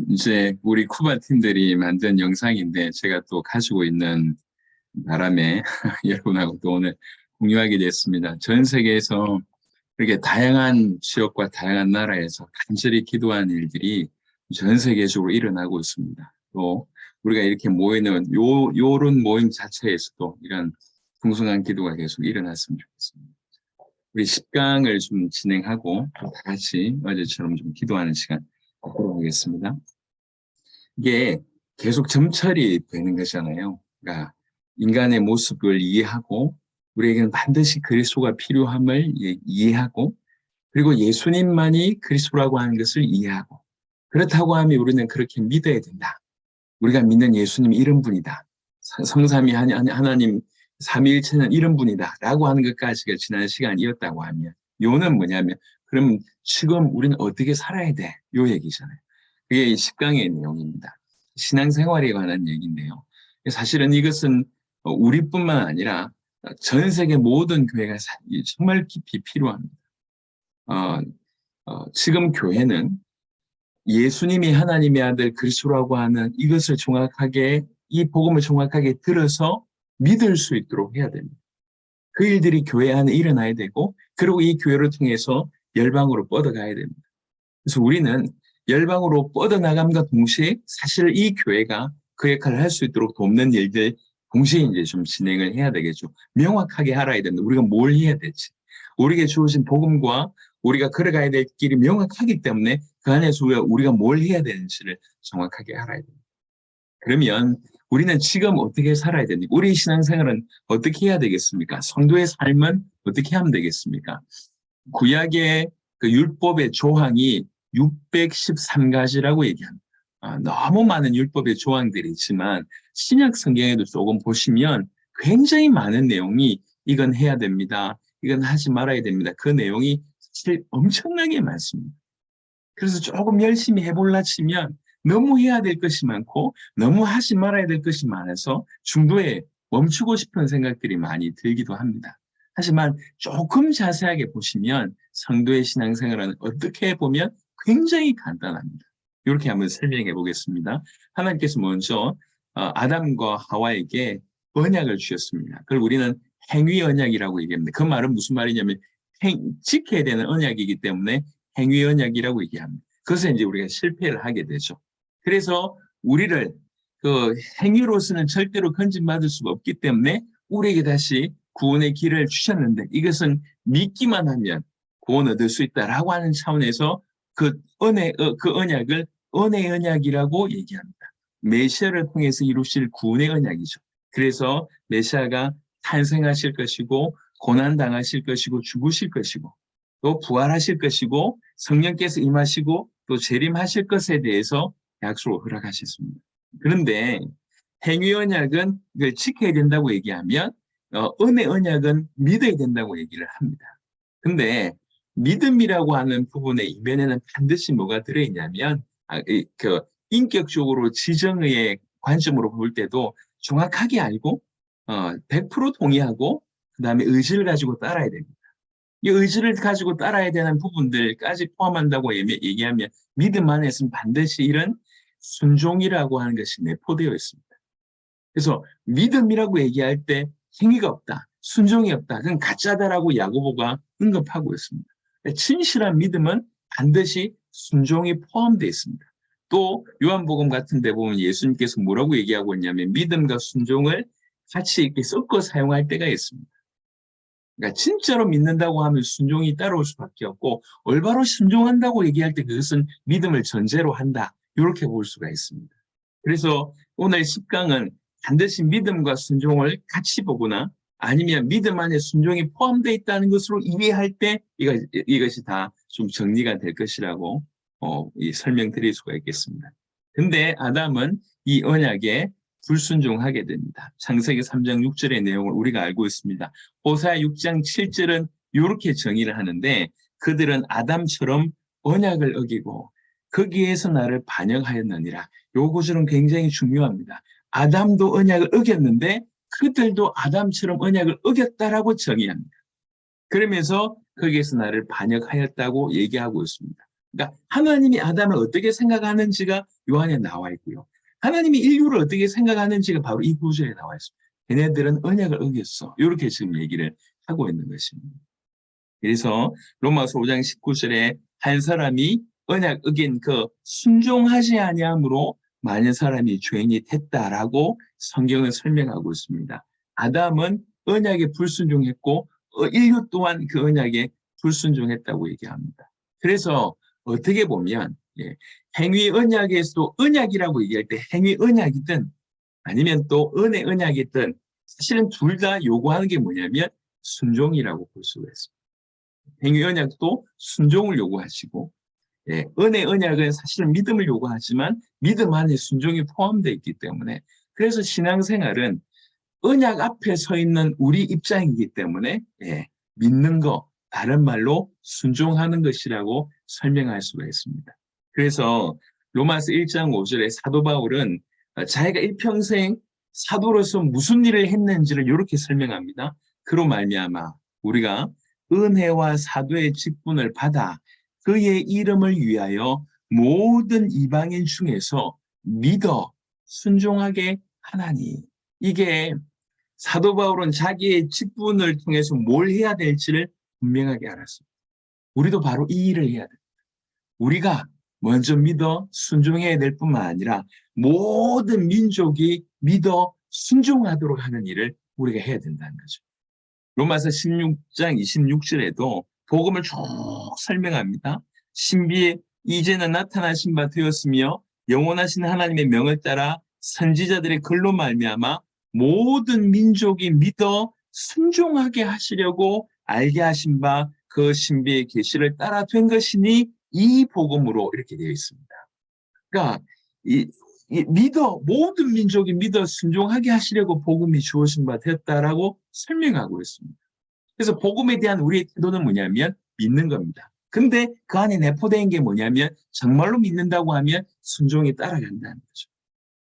이제 우리 쿠바 팀들이 만든 영상인데 제가 또 가지고 있는 바람에 여러분하고 또 오늘 공유하게 됐습니다. 전 세계에서 이렇게 다양한 지역과 다양한 나라에서 간절히 기도하는 일들이 전 세계적으로 일어나고 있습니다. 또 우리가 이렇게 모이는 요런 모임 자체에서도 이런 풍성한 기도가 계속 일어났으면 좋겠습니다. 우리 10강을 좀 진행하고 다 같이 어제처럼 좀 기도하는 시간 갖도록 하겠습니다. 이게 계속 점철이 되는 거잖아요. 그러니까 인간의 모습을 이해하고 우리에게는 반드시 그리스도가 필요함을 이해하고 그리고 예수님만이 그리스도라고 하는 것을 이해하고 그렇다고 하면 우리는 그렇게 믿어야 된다. 우리가 믿는 예수님이 이런 분이다. 성삼위 하나님 삼위일체는 이런 분이다 라고 하는 것까지가 지난 시간이었다고 하면 요는 뭐냐면 그럼 지금 우리는 어떻게 살아야 돼? 요 얘기잖아요. 그게 이 10강의 내용입니다. 신앙생활에 관한 얘기인데요. 사실은 이것은 우리뿐만 아니라 전 세계 모든 교회가 정말 깊이 필요합니다. 지금 교회는 예수님이 하나님의 아들 그리스도라고 하는 이것을 정확하게 이 복음을 정확하게 들어서 믿을 수 있도록 해야 됩니다. 그 일들이 교회 안에 일어나야 되고 그리고 이 교회를 통해서 열방으로 뻗어가야 됩니다. 그래서 우리는 열방으로 뻗어나감과 동시에 사실 이 교회가 그 역할을 할 수 있도록 돕는 일들 동시에 이제 좀 진행을 해야 되겠죠. 명확하게 알아야 됩니다. 우리가 뭘 해야 될지. 우리에게 주어진 복음과 우리가 걸어가야 될 길이 명확하기 때문에 그 안에서 우리가 뭘 해야 되는지를 정확하게 알아야 됩니다. 그러면 우리는 지금 어떻게 살아야 됩니까? 우리 신앙생활은 어떻게 해야 되겠습니까? 성도의 삶은 어떻게 하면 되겠습니까? 구약의 그 율법의 조항이 613가지라고 얘기합니다. 너무 많은 율법의 조항들이 있지만 신약 성경에도 조금 보시면 굉장히 많은 내용이 이건 해야 됩니다. 이건 하지 말아야 됩니다. 그 내용이 사실 엄청나게 많습니다. 그래서 조금 열심히 해볼라 치면 너무 해야 될 것이 많고 너무 하지 말아야 될 것이 많아서 중도에 멈추고 싶은 생각들이 많이 들기도 합니다. 하지만 조금 자세하게 보시면 성도의 신앙생활은 어떻게 보면 굉장히 간단합니다. 이렇게 한번 설명해 보겠습니다. 하나님께서 먼저 아담과 하와에게 언약을 주셨습니다. 그걸 우리는 행위 언약이라고 얘기합니다. 그 말은 무슨 말이냐면 지켜야 되는 언약이기 때문에 행위 언약이라고 얘기합니다. 그것에 이제 우리가 실패를 하게 되죠. 그래서 우리를 그 행위로서는 절대로 건진받을 수가 없기 때문에 우리에게 다시 구원의 길을 주셨는데 이것은 믿기만 하면 구원 얻을 수 있다라고 하는 차원에서 그 언약을 은혜의 언약이라고 얘기합니다. 메시아를 통해서 이루실 구원의 언약이죠. 그래서 메시아가 탄생하실 것이고 고난당하실 것이고 죽으실 것이고 또 부활하실 것이고 성령께서 임하시고 또 재림하실 것에 대해서 약속을 허락하셨습니다. 그런데 행위 언약은 이걸 지켜야 된다고 얘기하면 은혜 언약은 믿어야 된다고 얘기를 합니다. 근데 믿음이라고 하는 부분의 이면에는 반드시 뭐가 들어있냐면 인격적으로 지정의 관점으로 볼 때도 정확하게 알고 100% 동의하고 그 다음에 의지를 가지고 따라야 됩니다. 이 의지를 가지고 따라야 되는 부분들까지 포함한다고 얘기하면 믿음 안에서는 반드시 이런 순종이라고 하는 것이 내포되어 있습니다. 그래서 믿음이라고 얘기할 때 행위가 없다, 순종이 없다, 그건 가짜다라고 야고보가 언급하고 있습니다. 진실한 믿음은 반드시 순종이 포함되어 있습니다. 또 요한복음 같은 데 보면 예수님께서 뭐라고 얘기하고 있냐면 믿음과 순종을 같이 이렇게 섞어 사용할 때가 있습니다. 그러니까 진짜로 믿는다고 하면 순종이 따라올 수밖에 없고 올바로 순종한다고 얘기할 때 그것은 믿음을 전제로 한다. 이렇게 볼 수가 있습니다. 그래서 오늘 10강은 반드시 믿음과 순종을 같이 보거나 아니면 믿음 안에 순종이 포함되어 있다는 것으로 이해할 때 이것이 다 좀 정리가 될 것이라고 설명드릴 수가 있겠습니다. 근데 아담은 이 언약에 불순종하게 됩니다. 창세기 3장 6절의 내용을 우리가 알고 있습니다. 호세아 6장 7절은 이렇게 정의를 하는데 그들은 아담처럼 언약을 어기고 거기에서 나를 반역하였느니라. 요 구절은 굉장히 중요합니다. 아담도 언약을 어겼는데 그들도 아담처럼 언약을 어겼다라고 정의합니다. 그러면서 거기에서 나를 반역하였다고 얘기하고 있습니다. 그러니까 하나님이 아담을 어떻게 생각하는지가 요한에 나와 있고요. 하나님이 인류를 어떻게 생각하는지가 바로 이 구절에 나와 있습니다. 걔네들은 언약을 어겼어. 이렇게 지금 얘기를 하고 있는 것입니다. 그래서 로마서 5장 19절에 한 사람이 언약 어긴 그 순종하지 아니함으로 많은 사람이 죄인이 됐다라고 성경은 설명하고 있습니다. 아담은 언약에 불순종했고 인류 또한 그 언약에 불순종했다고 얘기합니다. 그래서 어떻게 보면 행위 언약에서도 언약이라고 얘기할 때 행위 언약이든 아니면 또 은혜 언약이든 사실은 둘 다 요구하는 게 뭐냐면 순종이라고 볼 수가 있습니다. 행위 언약도 순종을 요구하시고 은혜 언약은 사실은 믿음을 요구하지만 믿음 안에 순종이 포함되어 있기 때문에 그래서 신앙생활은 언약 앞에 서 있는 우리 입장이기 때문에 믿는 거, 다른 말로 순종하는 것이라고 설명할 수가 있습니다. 그래서 로마서 1장 5절에 사도 바울은 자기가 일평생 사도로서 무슨 일을 했는지를 이렇게 설명합니다. 그로 말미암아 우리가 은혜와 사도의 직분을 받아 그의 이름을 위하여 모든 이방인 중에서 믿어 순종하게 하나니. 이게 사도 바울은 자기의 직분을 통해서 뭘 해야 될지를 분명하게 알았습니다. 우리도 바로 이 일을 해야 됩니다. 우리가 먼저 믿어 순종해야 될 뿐만 아니라 모든 민족이 믿어 순종하도록 하는 일을 우리가 해야 된다는 거죠. 로마서 16장 26절에도 복음을 쭉 설명합니다. 신비에 이제는 나타나신 바 되었으며 영원하신 하나님의 명을 따라 선지자들의 글로 말미암아 모든 민족이 믿어 순종하게 하시려고 알게 하신 바 그 신비의 계시를 따라 된 것이니 이 복음으로 이렇게 되어 있습니다. 그러니까 모든 민족이 믿어 순종하게 하시려고 복음이 주어진 바 되었다라고 설명하고 있습니다. 그래서 복음에 대한 우리의 태도는 뭐냐면 믿는 겁니다. 근데 그 안에 내포된 게 뭐냐면 정말로 믿는다고 하면 순종이 따라간다는 거죠.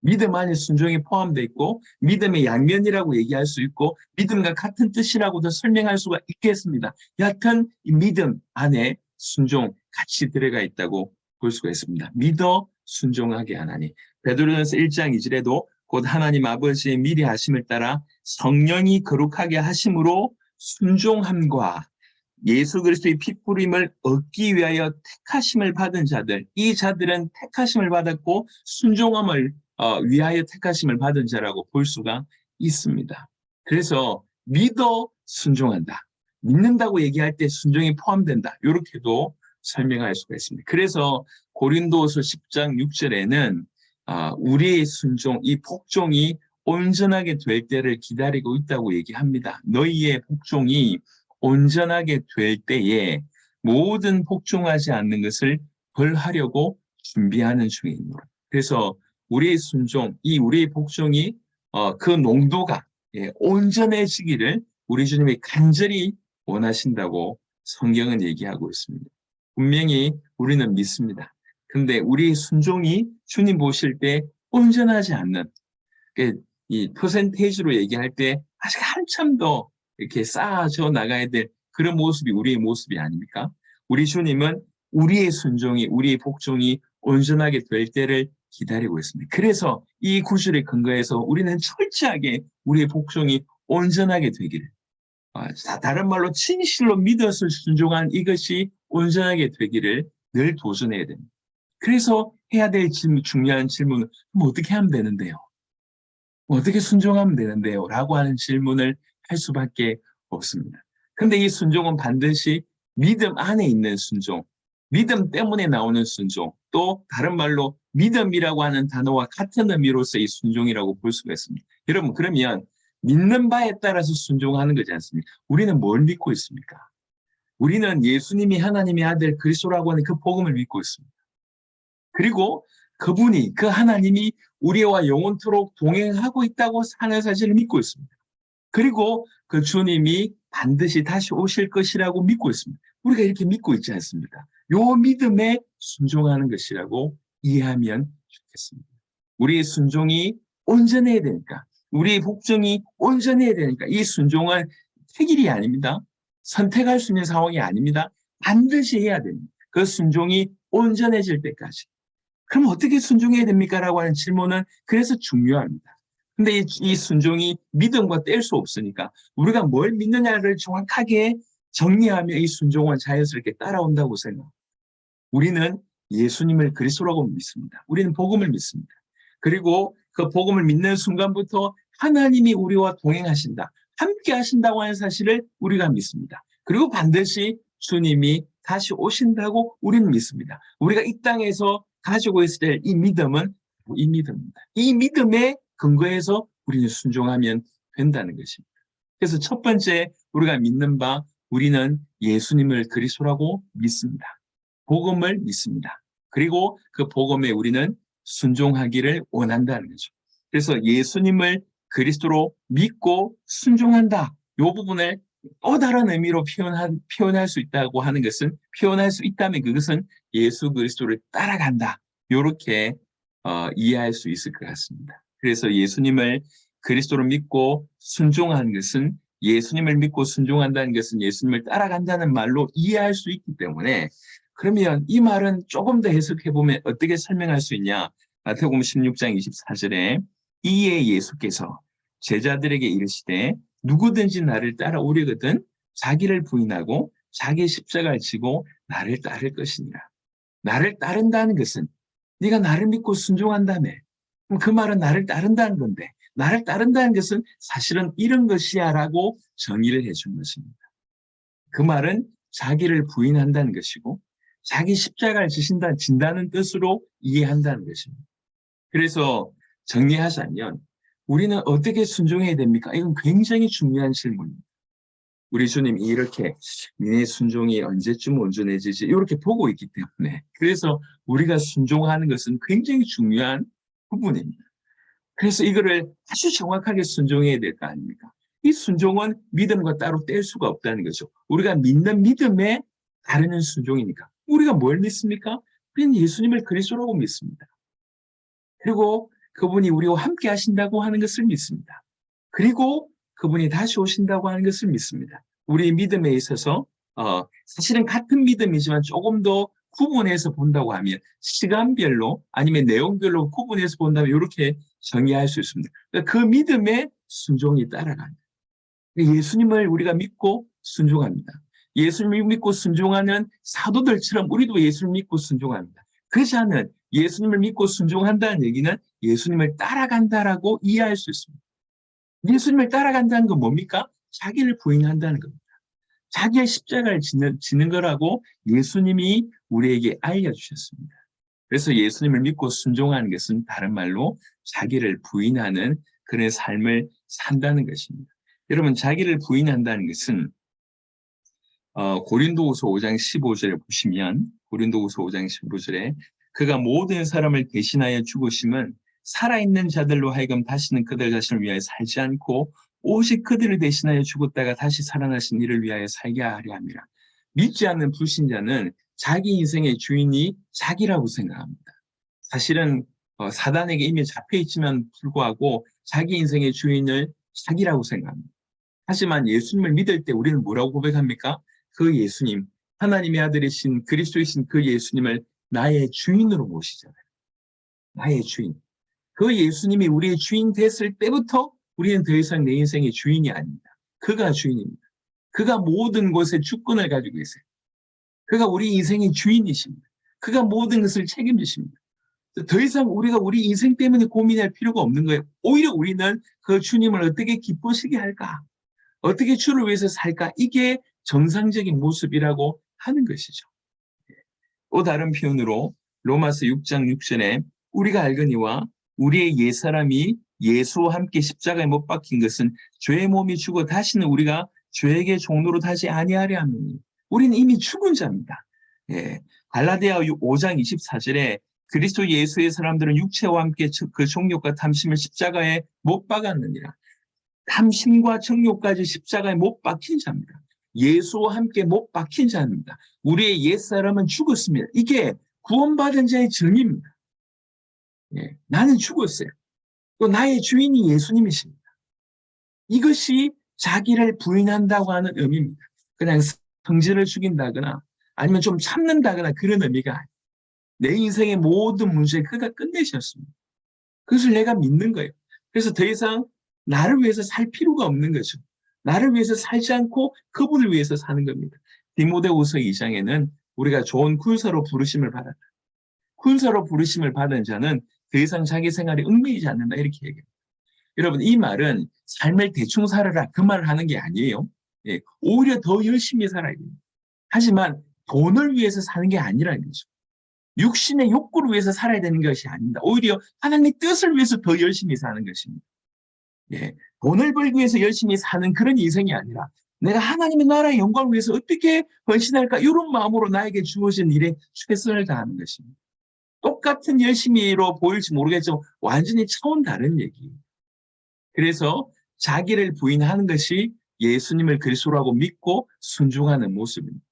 믿음 안에 순종이 포함되어 있고 믿음의 양면이라고 얘기할 수 있고 믿음과 같은 뜻이라고도 설명할 수가 있겠습니다. 여하튼 이 믿음 안에 순종 같이 들어가 있다고 볼 수가 있습니다. 믿어 순종하게 하나니. 베드로전서 1장 2절에도 곧 하나님 아버지의 미리 하심을 따라 성령이 거룩하게 하심으로 순종함과 예수 그리스도의 핏부림을 얻기 위하여 택하심을 받은 자들, 이 자들은 택하심을 받았고 순종함을 위하여 택하심을 받은 자라고 볼 수가 있습니다. 그래서 믿어 순종한다. 믿는다고 얘기할 때 순종이 포함된다. 이렇게도 설명할 수가 있습니다. 그래서 고린도서 10장 6절에는 우리의 순종, 이 복종이 온전하게 될 때를 기다리고 있다고 얘기합니다. 너희의 복종이 온전하게 될 때에 모든 복종하지 않는 것을 벌하려고 준비하는 중이므로. 그래서 우리의 순종, 우리의 복종이 그 농도가 온전해지기를 우리 주님이 간절히 원하신다고 성경은 얘기하고 있습니다. 분명히 우리는 믿습니다. 근데 우리의 순종이 주님 보실 때 온전하지 않는, 이 퍼센테이지로 얘기할 때 아직 한참 더 이렇게 쌓아져 나가야 될 그런 모습이 우리의 모습이 아닙니까? 우리 주님은 우리의 순종이, 우리의 복종이 온전하게 될 때를 기다리고 있습니다. 그래서 이 구절에 근거해서 우리는 철저하게 우리의 복종이 온전하게 되기를, 다른 말로 진실로 믿어서 순종한 이것이 온전하게 되기를 늘 도전해야 됩니다. 그래서 해야 될 중요한 질문은 어떻게 하면 되는데요? 어떻게 순종하면 되는데요? 라고 하는 질문을 할 수밖에 없습니다. 근데 이 순종은 반드시 믿음 안에 있는 순종, 믿음 때문에 나오는 순종, 또 다른 말로 믿음이라고 하는 단어와 같은 의미로서 이 순종이라고 볼 수가 있습니다. 여러분, 그러면 믿는 바에 따라서 순종하는 거지 않습니까? 우리는 뭘 믿고 있습니까? 우리는 예수님이 하나님의 아들 그리스도라고 하는 그 복음을 믿고 있습니다. 그리고 그분이, 그 하나님이 우리와 영원토록 동행하고 있다고 하는 사실을 믿고 있습니다. 그리고 그 주님이 반드시 다시 오실 것이라고 믿고 있습니다. 우리가 이렇게 믿고 있지 않습니까? 요 믿음에 순종하는 것이라고 이해하면 좋겠습니다. 우리의 순종이 온전해야 되니까, 우리의 복종이 온전해야 되니까 이 순종은 택일이 아닙니다. 선택할 수 있는 상황이 아닙니다. 반드시 해야 됩니다. 그 순종이 온전해질 때까지. 그럼 어떻게 순종해야 됩니까? 라고 하는 질문은 그래서 중요합니다. 근데 이 순종이 믿음과 뗄 수 없으니까 우리가 뭘 믿느냐를 정확하게 정리하면 이 순종은 자연스럽게 따라온다고 생각합니다. 우리는 예수님을 그리스도라고 믿습니다. 우리는 복음을 믿습니다. 그리고 그 복음을 믿는 순간부터 하나님이 우리와 동행하신다, 함께 하신다고 하는 사실을 우리가 믿습니다. 그리고 반드시 주님이 다시 오신다고 우리는 믿습니다. 우리가 이 땅에서 가지고 있을 때 이 믿음은 이 믿음입니다. 이 믿음의 근거에서 우리는 순종하면 된다는 것입니다. 그래서 첫 번째 우리가 믿는 바, 우리는 예수님을 그리스도라고 믿습니다. 복음을 믿습니다. 그리고 그 복음에 우리는 순종하기를 원한다는 거죠. 그래서 예수님을 그리스도로 믿고 순종한다. 이 부분을 또 다른 의미로 표현할 수 있다고 하는 것은, 표현할 수 있다면 그것은 예수 그리스도를 따라간다. 이렇게 이해할 수 있을 것 같습니다. 그래서 예수님을 그리스도로 믿고 순종하는 것은, 예수님을 믿고 순종한다는 것은 예수님을 따라간다는 말로 이해할 수 있기 때문에, 그러면 이 말은 조금 더 해석해보면 어떻게 설명할 수 있냐. 마태복음 16장 24절에 이에 예수께서 제자들에게 이르시되 누구든지 나를 따라오려거든 자기를 부인하고 자기 십자가를 지고 나를 따를 것이니라. 나를 따른다는 것은 네가 나를 믿고 순종한다며. 그럼 그 말은 나를 따른다는 건데, 나를 따른다는 것은 사실은 이런 것이야 라고 정의를 해준 것입니다. 그 말은 자기를 부인한다는 것이고 자기 십자가를 진다는 뜻으로 이해한다는 것입니다. 그래서 정리하자면 우리는 어떻게 순종해야 됩니까? 이건 굉장히 중요한 질문입니다. 우리 주님이 이렇게 니네 순종이 언제쯤 온전해지지 이렇게 보고 있기 때문에, 그래서 우리가 순종하는 것은 굉장히 중요한 부분입니다. 그래서 이거를 아주 정확하게 순종해야 될 거 아닙니까? 이 순종은 믿음과 따로 뗄 수가 없다는 거죠. 우리가 믿는 믿음에 따르는 순종이니까. 우리가 뭘 믿습니까? 우리는 예수님을 그리스도라고 믿습니다. 그리고 그분이 우리와 함께 하신다고 하는 것을 믿습니다. 그리고 그분이 다시 오신다고 하는 것을 믿습니다. 우리의 믿음에 있어서 사실은 같은 믿음이지만 조금 더 구분해서 본다고 하면, 시간별로 아니면 내용별로 구분해서 본다면 이렇게 정의할 수 있습니다. 그러니까 그 믿음에 순종이 따라갑니다. 예수님을 우리가 믿고 순종합니다. 예수님을 믿고 순종하는 사도들처럼 우리도 예수님을 믿고 순종합니다. 그렇지 않은 예수님을 믿고 순종한다는 얘기는 예수님을 따라간다라고 이해할 수 있습니다. 예수님을 따라간다는 건 뭡니까? 자기를 부인한다는 겁니다. 자기의 십자가를 지는 거라고 예수님이 우리에게 알려주셨습니다. 그래서 예수님을 믿고 순종하는 것은 다른 말로 자기를 부인하는 그런 삶을 산다는 것입니다. 여러분, 자기를 부인한다는 것은 고린도후서 5장 15절에 보시면, 고린도후서 5장 15절에 그가 모든 사람을 대신하여 죽으심은 살아있는 자들로 하여금 다시는 그들 자신을 위하여 살지 않고 오직 그들을 대신하여 죽었다가 다시 살아나신 이를 위하여 살게 하려 함이라. 믿지 않는 불신자는 자기 인생의 주인이 자기라고 생각합니다. 사실은 사단에게 이미 잡혀있지만 불구하고 자기 인생의 주인을 자기라고 생각합니다. 하지만 예수님을 믿을 때 우리는 뭐라고 고백합니까? 그 예수님, 하나님의 아들이신 그리스도이신 그 예수님을 나의 주인으로 모시잖아요. 나의 주인. 그 예수님이 우리의 주인 됐을 때부터 우리는 더 이상 내 인생의 주인이 아닙니다. 그가 주인입니다. 그가 모든 것에 주권을 가지고 계세요. 그가 우리 인생의 주인이십니다. 그가 모든 것을 책임지십니다. 더 이상 우리가 우리 인생 때문에 고민할 필요가 없는 거예요. 오히려 우리는 그 주님을 어떻게 기쁘시게 할까? 어떻게 주를 위해서 살까? 이게 정상적인 모습이라고 하는 것이죠. 또 다른 표현으로 로마서 6장 6절에 우리가 알거니와 우리의 옛사람이 예수와 함께 십자가에 못 박힌 것은 죄의 몸이 죽어 다시는 우리가 죄에게 종로로 다시 아니하려 함이니. 우리는 이미 죽은 자입니다. 갈라디아 5장 24절에 그리스도 예수의 사람들은 육체와 함께 그 정욕과 탐심을 십자가에 못 박았느니라. 탐심과 정욕까지 십자가에 못 박힌 자입니다. 예수와 함께 못 박힌 자입니다. 우리의 옛사람은 죽었습니다. 이게 구원받은 자의 정의입니다. 나는 죽었어요. 또 나의 주인이 예수님이십니다. 이것이 자기를 부인한다고 하는 의미입니다. 그냥 성질을 죽인다거나 아니면 좀 참는다거나 그런 의미가 아니에요. 내 인생의 모든 문제 그가 끝내셨습니다. 그것을 내가 믿는 거예요. 그래서 더 이상 나를 위해서 살 필요가 없는 거죠. 나를 위해서 살지 않고 그분을 위해서 사는 겁니다. 디모데후서 2장에는 우리가 좋은 군사로 부르심을 받았다. 군사로 부르심을 받은 자는 더 이상 자기 생활에 얽매이지 않는다 이렇게 얘기합니다. 여러분 이 말은 삶을 대충 살아라 그 말을 하는 게 아니에요. 예, 오히려 더 열심히 살아야 됩니다. 하지만 돈을 위해서 사는 게 아니라는 거죠. 육신의 욕구를 위해서 살아야 되는 것이 아닙니다. 오히려 하나님의 뜻을 위해서 더 열심히 사는 것입니다. 예, 돈을 벌기 위해서 열심히 사는 그런 인생이 아니라 내가 하나님의 나라의 영광을 위해서 어떻게 헌신할까 이런 마음으로 나에게 주어진 일에 최선을 다하는 것입니다. 똑같은 열심히로 보일지 모르겠지만 완전히 차원 다른 얘기예요. 그래서 자기를 부인하는 것이 예수님을 그리스도라고 믿고 순종하는 모습입니다.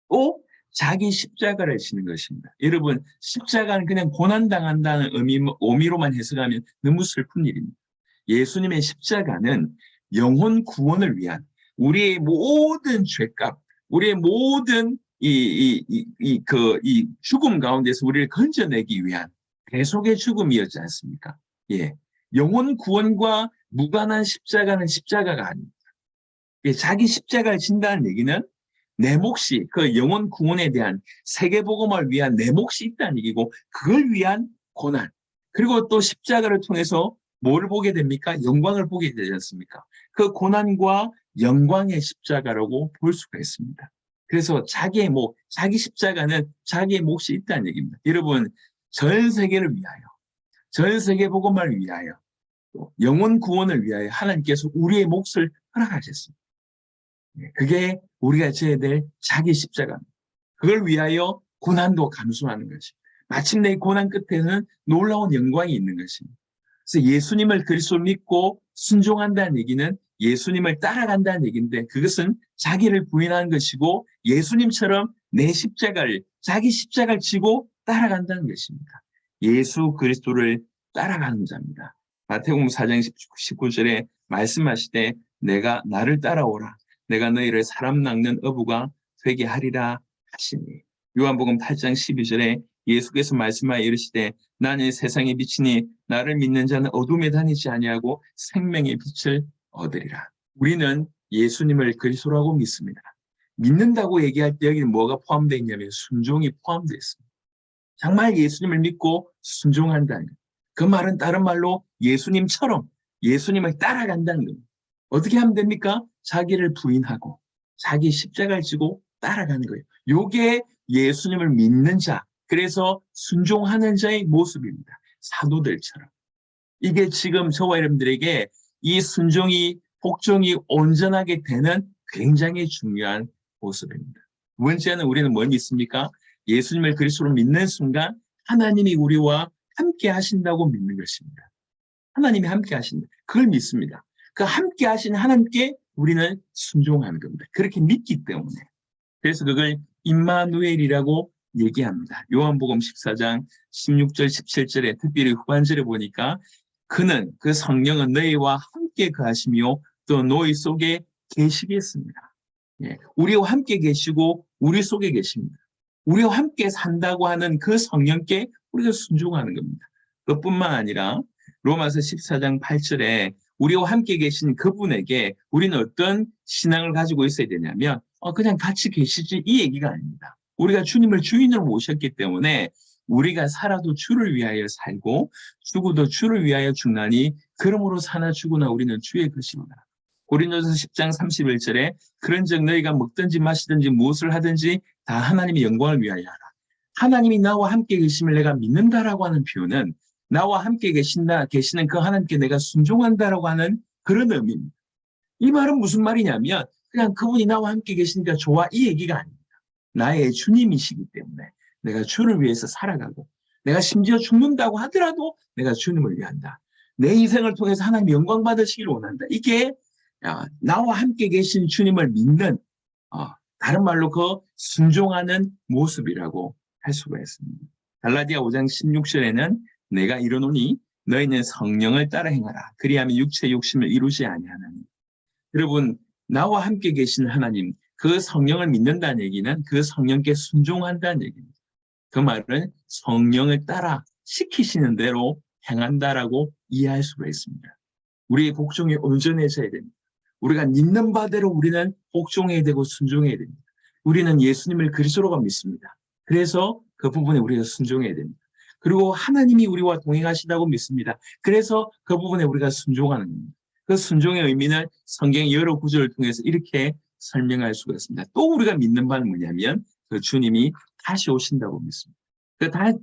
또 자기 십자가를 지는 것입니다. 여러분 십자가는 그냥 고난당한다는 의미로만 해석하면 너무 슬픈 일입니다. 예수님의 십자가는 영혼 구원을 위한 우리의 모든 죄값, 우리의 모든 이 죽음 가운데서 우리를 건져내기 위한 대속의 죽음이었지 않습니까? 예, 영혼 구원과 무관한 십자가는 십자가가 아닙니다. 예, 자기 십자가를 진다는 얘기는 내 몫이 그 영혼 구원에 대한 세계복음을 위한 내 몫이 있다는 얘기고 그걸 위한 고난 그리고 또 십자가를 통해서 뭘 보게 됩니까? 영광을 보게 되지 않습니까? 그 고난과 영광의 십자가라고 볼 수가 있습니다. 그래서 자기 십자가는 자기의 몫이 있다는 얘기입니다. 여러분 전 세계를 위하여 전 세계 복음을 위하여 또 영혼 구원을 위하여 하나님께서 우리의 몫을 허락하셨습니다. 그게 우리가 져야 될 자기 십자가입니다. 그걸 위하여 고난도 감수하는 것입니다. 마침내 이 고난 끝에는 놀라운 영광이 있는 것입니다. 그래서 예수님을 그리스도를 믿고 순종한다는 얘기는 예수님을 따라간다는 얘기인데 그것은 자기를 부인하는 것이고 예수님처럼 내 십자가를 자기 십자가를 지고 따라간다는 것입니다. 예수 그리스도를 따라가는 자입니다. 마태복음 4장 19절에 말씀하시되 내가 나를 따라오라 내가 너희를 사람 낚는 어부가 되게 하리라 하시니 요한복음 8장 12절에 예수께서 말씀하여 이르시되 나는 세상의 빛이니 나를 믿는 자는 어둠에 다니지 아니하고 생명의 빛을 얻으리라. 우리는 예수님을 그리스도라고 믿습니다. 믿는다고 얘기할 때 여기는 뭐가 포함되어 있냐면 순종이 포함되어 있습니다. 정말 예수님을 믿고 순종한다는 것. 그 말은 다른 말로 예수님처럼 예수님을 따라간다는 겁니다. 어떻게 하면 됩니까? 자기를 부인하고 자기 십자가를 지고 따라가는 거예요. 이게 예수님을 믿는 자, 그래서 순종하는 자의 모습입니다. 사도들처럼. 이게 지금 저와 여러분들에게 이 순종이, 복종이 온전하게 되는 굉장히 중요한 모습입니다. 두 번째는 우리는 뭘 믿습니까? 예수님을 그리스도로 믿는 순간 하나님이 우리와 함께 하신다고 믿는 것입니다. 하나님이 함께 하신다. 그걸 믿습니다. 그 함께 하신 하나님께 우리는 순종하는 겁니다. 그렇게 믿기 때문에. 그래서 그걸 임마누엘이라고 얘기합니다. 요한복음 14장 16절 17절에 특별히 후반절에 보니까 그는 그 성령은 너희와 함께 거하시며 또 너희 속에 계시겠습니다. 예, 우리와 함께 계시고 우리 속에 계십니다. 우리와 함께 산다고 하는 그 성령께 우리가 순종하는 겁니다. 그뿐만 아니라 로마서 14장 8절에 우리와 함께 계신 그분에게 우리는 어떤 신앙을 가지고 있어야 되냐면 그냥 같이 계시지 이 얘기가 아닙니다. 우리가 주님을 주인으로 모셨기 때문에 우리가 살아도 주를 위하여 살고 죽어도 주를 위하여 죽나니 그러므로 사나 죽으나 우리는 주의 것이로다. 고린도전서 10장 31절에 그런즉 너희가 먹든지 마시든지 무엇을 하든지 다 하나님의 영광을 위하여 하라. 하나님이 나와 함께 계심을 내가 믿는다라고 하는 표현은 나와 함께 계시는 그 하나님께 내가 순종한다라고 하는 그런 의미입니다. 이 말은 무슨 말이냐면 그냥 그분이 나와 함께 계시니까 좋아 이 얘기가 아닙니다. 나의 주님이시기 때문에 내가 주를 위해서 살아가고 내가 심지어 죽는다고 하더라도 내가 주님을 위한다. 내 인생을 통해서 하나님 영광 받으시기를 원한다. 이게 나와 함께 계신 주님을 믿는 다른 말로 그 순종하는 모습이라고 할 수가 있습니다. 갈라디아 5장 16절에는 내가 이르노니 너희는 성령을 따라 행하라. 그리하면 육체의 욕심을 이루지 아니하나니. 여러분 나와 함께 계신 하나님, 그 성령을 믿는다는 얘기는 그 성령께 순종한다는 얘기입니다. 그 말은 성령을 따라 시키시는 대로 행한다라고 이해할 수가 있습니다. 우리의 복종이 온전해져야 됩니다. 우리가 믿는 바대로 우리는 복종해야 되고 순종해야 됩니다. 우리는 예수님을 그리스도로 믿습니다. 그래서 그 부분에 우리가 순종해야 됩니다. 그리고 하나님이 우리와 동행하시다고 믿습니다. 그래서 그 부분에 우리가 순종하는 겁니다. 그 순종의 의미는 성경의 여러 구절을 통해서 이렇게 설명할 수가 있습니다. 또 우리가 믿는 바는 뭐냐면 그 주님이 다시 오신다고 믿습니다.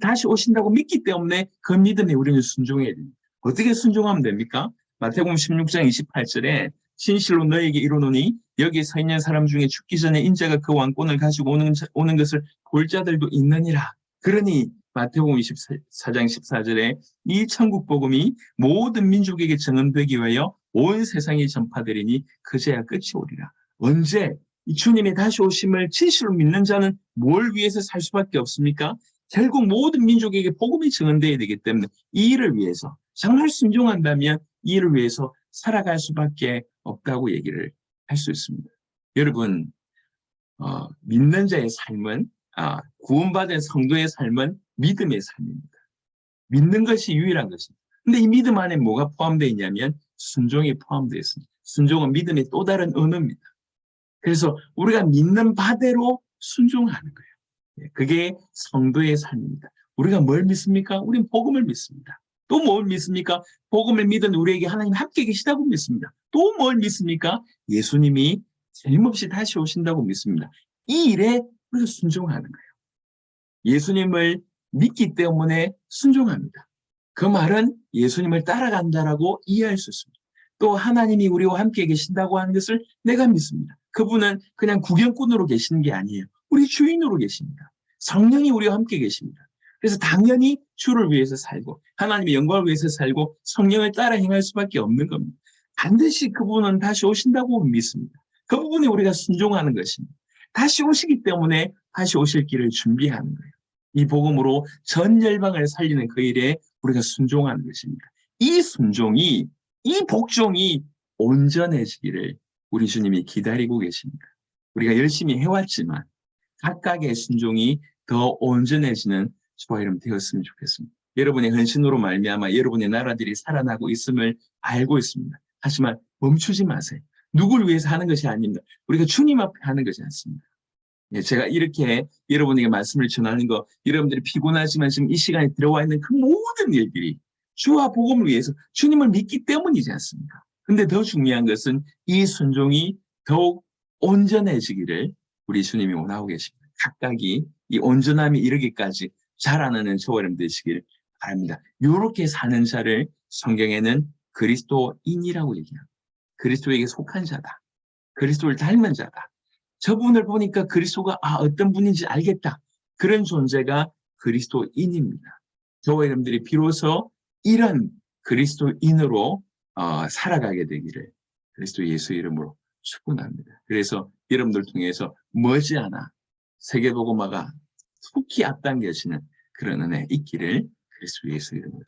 다시 오신다고 믿기 때문에 그 믿음에 우리는 순종해야 됩니다. 어떻게 순종하면 됩니까? 마태복음 16장 28절에 진실로 너에게 이르노니 여기 서 있는 사람 중에 죽기 전에 인자가 그 왕권을 가지고 오는 것을 볼 자들도 있느니라. 그러니 마태복음 24장 14절에 이 천국 복음이 모든 민족에게 증언되기 위하여 온 세상에 전파되리니 그제야 끝이 오리라. 언제 이 주님의 다시 오심을 진실로 믿는 자는 뭘 위해서 살 수밖에 없습니까? 결국 모든 민족에게 복음이 증언되어야 되기 때문에 이 일을 위해서 정말 순종한다면 이 일을 위해서 살아갈 수밖에 없다고 얘기를 할 수 있습니다. 여러분, 믿는 자의 삶은 구원받은 성도의 삶은 믿음의 삶입니다. 믿는 것이 유일한 것입니다. 근데 이 믿음 안에 뭐가 포함되어 있냐면 순종이 포함되어 있습니다. 순종은 믿음의 또 다른 언어입니다. 그래서 우리가 믿는 바대로 순종하는 거예요. 그게 성도의 삶입니다. 우리가 뭘 믿습니까? 우리는 복음을 믿습니다. 또 뭘 믿습니까? 복음을 믿은 우리에게 하나님 함께 계시다고 믿습니다. 또 뭘 믿습니까? 예수님이 틀림없이 다시 오신다고 믿습니다. 이 일에 우리가 순종하는 거예요. 예수님을 믿기 때문에 순종합니다. 그 말은 예수님을 따라간다라고 이해할 수 있습니다. 또 하나님이 우리와 함께 계신다고 하는 것을 내가 믿습니다. 그분은 그냥 구경꾼으로 계시는 게 아니에요. 우리 주인으로 계십니다. 성령이 우리와 함께 계십니다. 그래서 당연히 주를 위해서 살고 하나님의 영광을 위해서 살고 성령을 따라 행할 수밖에 없는 겁니다. 반드시 그분은 다시 오신다고 믿습니다. 그 부분에 우리가 순종하는 것입니다. 다시 오시기 때문에 다시 오실 길을 준비하는 거예요. 이 복음으로 전 열방을 살리는 그 일에 우리가 순종하는 것입니다. 이 순종이, 이 복종이 온전해지기를 우리 주님이 기다리고 계십니다. 우리가 열심히 해왔지만 각각의 순종이 더 온전해지는 저와 여러분 되었으면 좋겠습니다. 여러분의 헌신으로 말미암아 여러분의 나라들이 살아나고 있음을 알고 있습니다. 하지만 멈추지 마세요. 누굴 위해서 하는 것이 아닙니다. 우리가 주님 앞에 하는 것이 않습니다. 제가 이렇게 여러분에게 말씀을 전하는 거, 여러분들이 피곤하지만 지금 이 시간에 들어와 있는 그 모든 일들이 주와 복음을 위해서 주님을 믿기 때문이지 않습니까? 근데 더 중요한 것은 이 순종이 더욱 온전해지기를 우리 주님이 원하고 계십니다. 각각이 이 온전함이 이르기까지 자라나는 저와 여러분 되시기를 바랍니다. 이렇게 사는 자를 성경에는 그리스도인이라고 얘기합니다. 그리스도에게 속한 자다. 그리스도를 닮은 자다. 저분을 보니까 그리스도가 어떤 분인지 알겠다. 그런 존재가 그리스도인입니다. 저와 여러분들이 비로소 이런 그리스도인으로 살아가게 되기를 그리스도 예수의 이름으로 축원합니다. 그래서 여러분들 통해서 머지않아 세계복음화가 속히 앞당겨지는 그런 은혜 있기를 그리스도 예수의 이름으로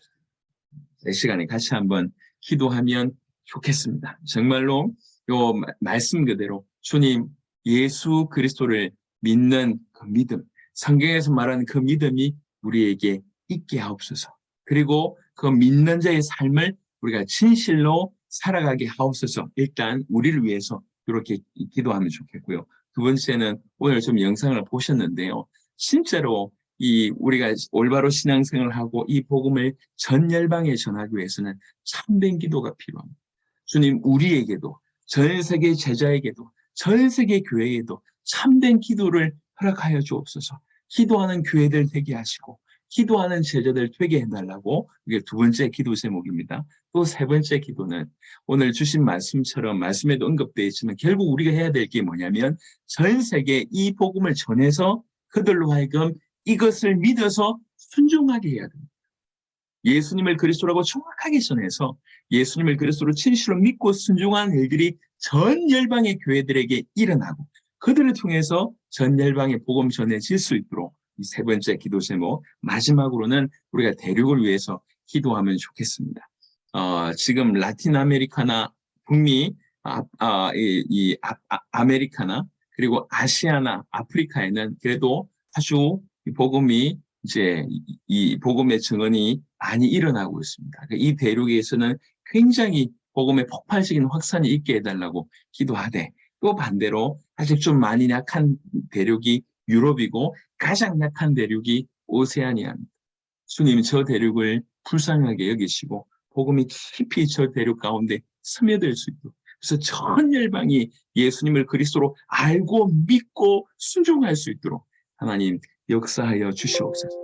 이 시간에 같이 한번 기도하면 좋겠습니다. 정말로 요 말씀 그대로 주님 예수 그리스도를 믿는 그 믿음, 성경에서 말하는 그 믿음이 우리에게 있게 하옵소서. 그리고 그 믿는 자의 삶을 우리가 진실로 살아가게 하옵소서. 일단 우리를 위해서 이렇게 기도하면 좋겠고요. 두 번째는 오늘 좀 영상을 보셨는데요. 실제로 우리가 올바로 신앙생활을 하고 이 복음을 전 열방에 전하기 위해서는 참된 기도가 필요합니다. 주님 우리에게도 전 세계 제자에게도 전 세계 교회에도 참된 기도를 허락하여 주옵소서. 기도하는 교회들 되게 하시고 기도하는 제자들 되게 해달라고 이게 두 번째 기도 제목입니다. 또 세 번째 기도는 오늘 주신 말씀처럼 말씀에도 언급되어 있지만 결국 우리가 해야 될 게 뭐냐면 전 세계 이 복음을 전해서 그들로 하여금 이것을 믿어서 순종하게 해야 됩니다. 예수님을 그리스도라고 정확하게 전해서 예수님을 그리스도로 진실로 믿고 순종하는 일들이 전 열방의 교회들에게 일어나고 그들을 통해서 전 열방의 복음 전해질 수 있도록 이 세 번째 기도 제목 마지막으로는 우리가 대륙을 위해서 기도하면 좋겠습니다. 지금 라틴 아메리카나 북미 아메리카나 그리고 아시아나 아프리카에는 그래도 아주 이 복음이 이제 이 복음의 증언이 많이 일어나고 있습니다. 이 대륙에서는 굉장히 복음의 폭발적인 확산이 있게 해달라고 기도하되, 또 반대로 아직 좀 많이 약한 대륙이 유럽이고 가장 약한 대륙이 오세아니아입니다. 주님 저 대륙을 불쌍하게 여기시고 복음이 깊이 저 대륙 가운데 스며들 수 있도록, 그래서 전 열방이 예수님을 그리스도로 알고 믿고 순종할 수 있도록 하나님 역사하여 주시옵소서.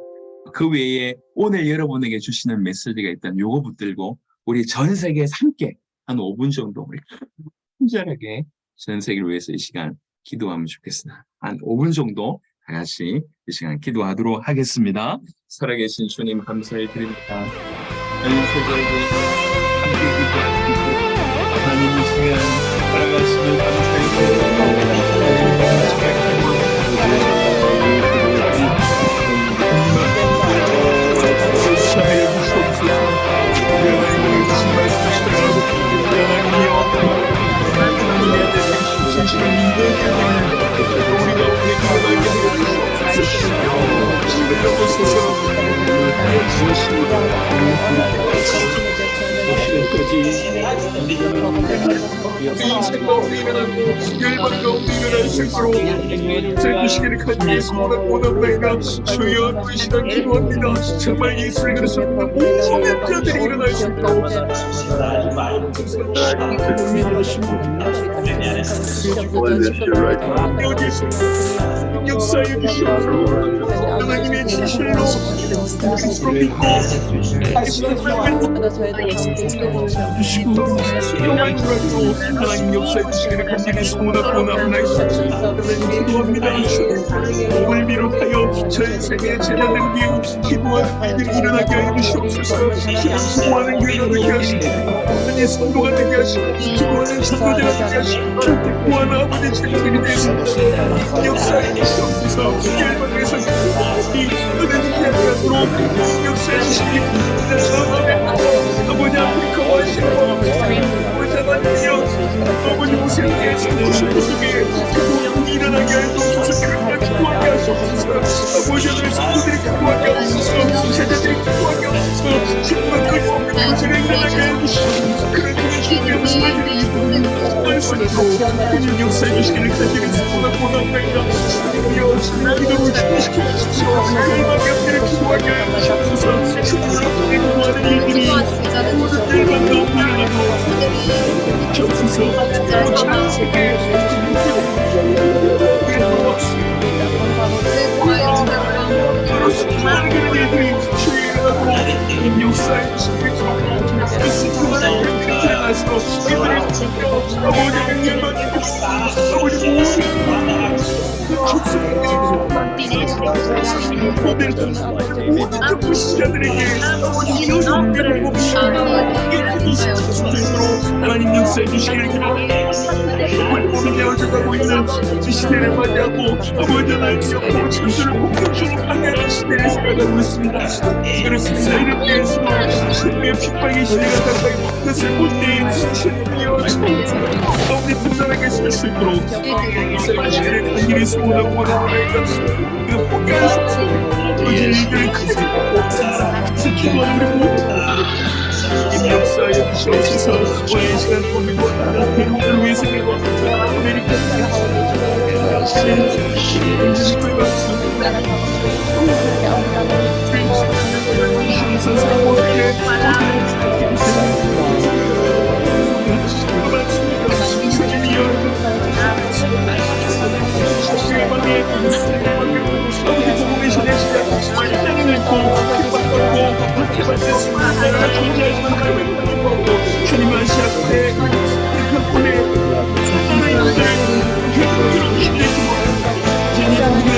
그 외에 오늘 여러분에게 주시는 메시지가 있다면 요거 붙들고 우리 전 세계에서 함께 한 5분 정도 우리 친절하게 전 세계를 위해서 이 시간 기도하면 좋겠습니다. 한 5분 정도 다 같이 이 시간 기도하도록 하겠습니다. 살아계신 주님 감사를 드립니다. 전 세계에 함께 기도하시고 하나님 이 시간 살아가시는 감사를 주시기를 간절히 소원합니다. 주여 이 시간 기도합니다. 정말 예수를 그리스도 모든 자들이 일어날 수 있도록 역사에 주시옵소서. 하나님의 진실로 그리스도로 믿고 주시고 수용할 줄 알고 하나님 역사에 주시기를 간절히 소원하고 나옵니다. 하나님 기도합니다. 오늘 비롯하여 전 세계 제자들을 위해 기도하는 일들이 일어나게 하여 주시옵소서. 기도하는 교회가 되게 하시고 하나님 성도가 되게 하시고 기도하는 성도들이 되게 하시고 기도하는 아버지 제자들이 되시고 역사에 주시옵소서. 열방에서 이 은혜를 기억하도록 역사에 주시기 바랍니다. 아버지 아프리카와 아시아와 아버지 하나님이여 아버지 오세아니아의 성도들 속에 기도가 일어나게 하여 주옵소서. 기도하게 하소서. 아버지 하나님 성도들이 기도하게 하소서. 제자들이 기도하게 하소서. 정말 그 것을 일어나게 하여 주시옵소서. 그런 일을 주님의 말씀을 할 수 있도록 주님 역사해 주시기를 간절히 소원하고 나옵니다. 주님이여 주님의 기도를 준비시켜 주십시오. 열방의 앞에 기도하게 하여 주시옵소서. 주님의 기도하는 일들이 모든 열방 가운데 일어나도록 주옵소서. 전 세계에 수많은 일들이 주의 일어나도록 역사해 주시기를 바랍니다. 나서 이들의 아버지의 열망이 아버지 모든 불신자들에게 아버지 여성들을 하나님 역사해 주시기를 기도합니다. 우리 되어져가고 있는 이 시대를 맞이하고 아버지 하나님 옆으로 천수를 공격적으로 방해하는 시대를 생각하고 있습니다. 그렇습니다. 이를 위해서 신의 핍박의 시대가 가까이 그것을 못내인 신이여 우리 분단하게 쓸 수 있도록 역사의 간절히 소원하고 원하옵나이다. 그 포기할 수 없는 이 일들을 크게 지키고 우리 모두 역사에 주시옵소서. 오늘 이 시간 보내고 대륙을 위해서 기도하고 아메리카 지식을 받습니다. 주옵소서. 모두에게 아버지 복음의 시대 시작 땅을 읽고 핍박받고 박해받았습니다. 나라가 존재하지만 하나님을 기뻐하고 주님 아시아에 그 하나님들을 계속으로 힘내시고 제니 복음의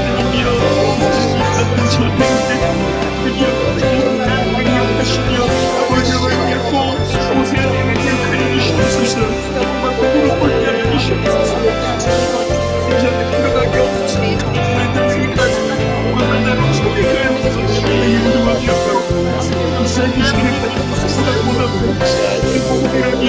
하나님이여 전쟁때 드디어 능력하시며 아버지를 믿고 오세아니아에 기억하여 주시옵소서. 무릎 꿇게 하여 주시옵소서. 세상에 들어가게 없으시고 만나기까지 만나는 소리를 이유와 기억하고 역사해 주시기를 바랍니다. 보다 그 복음이라니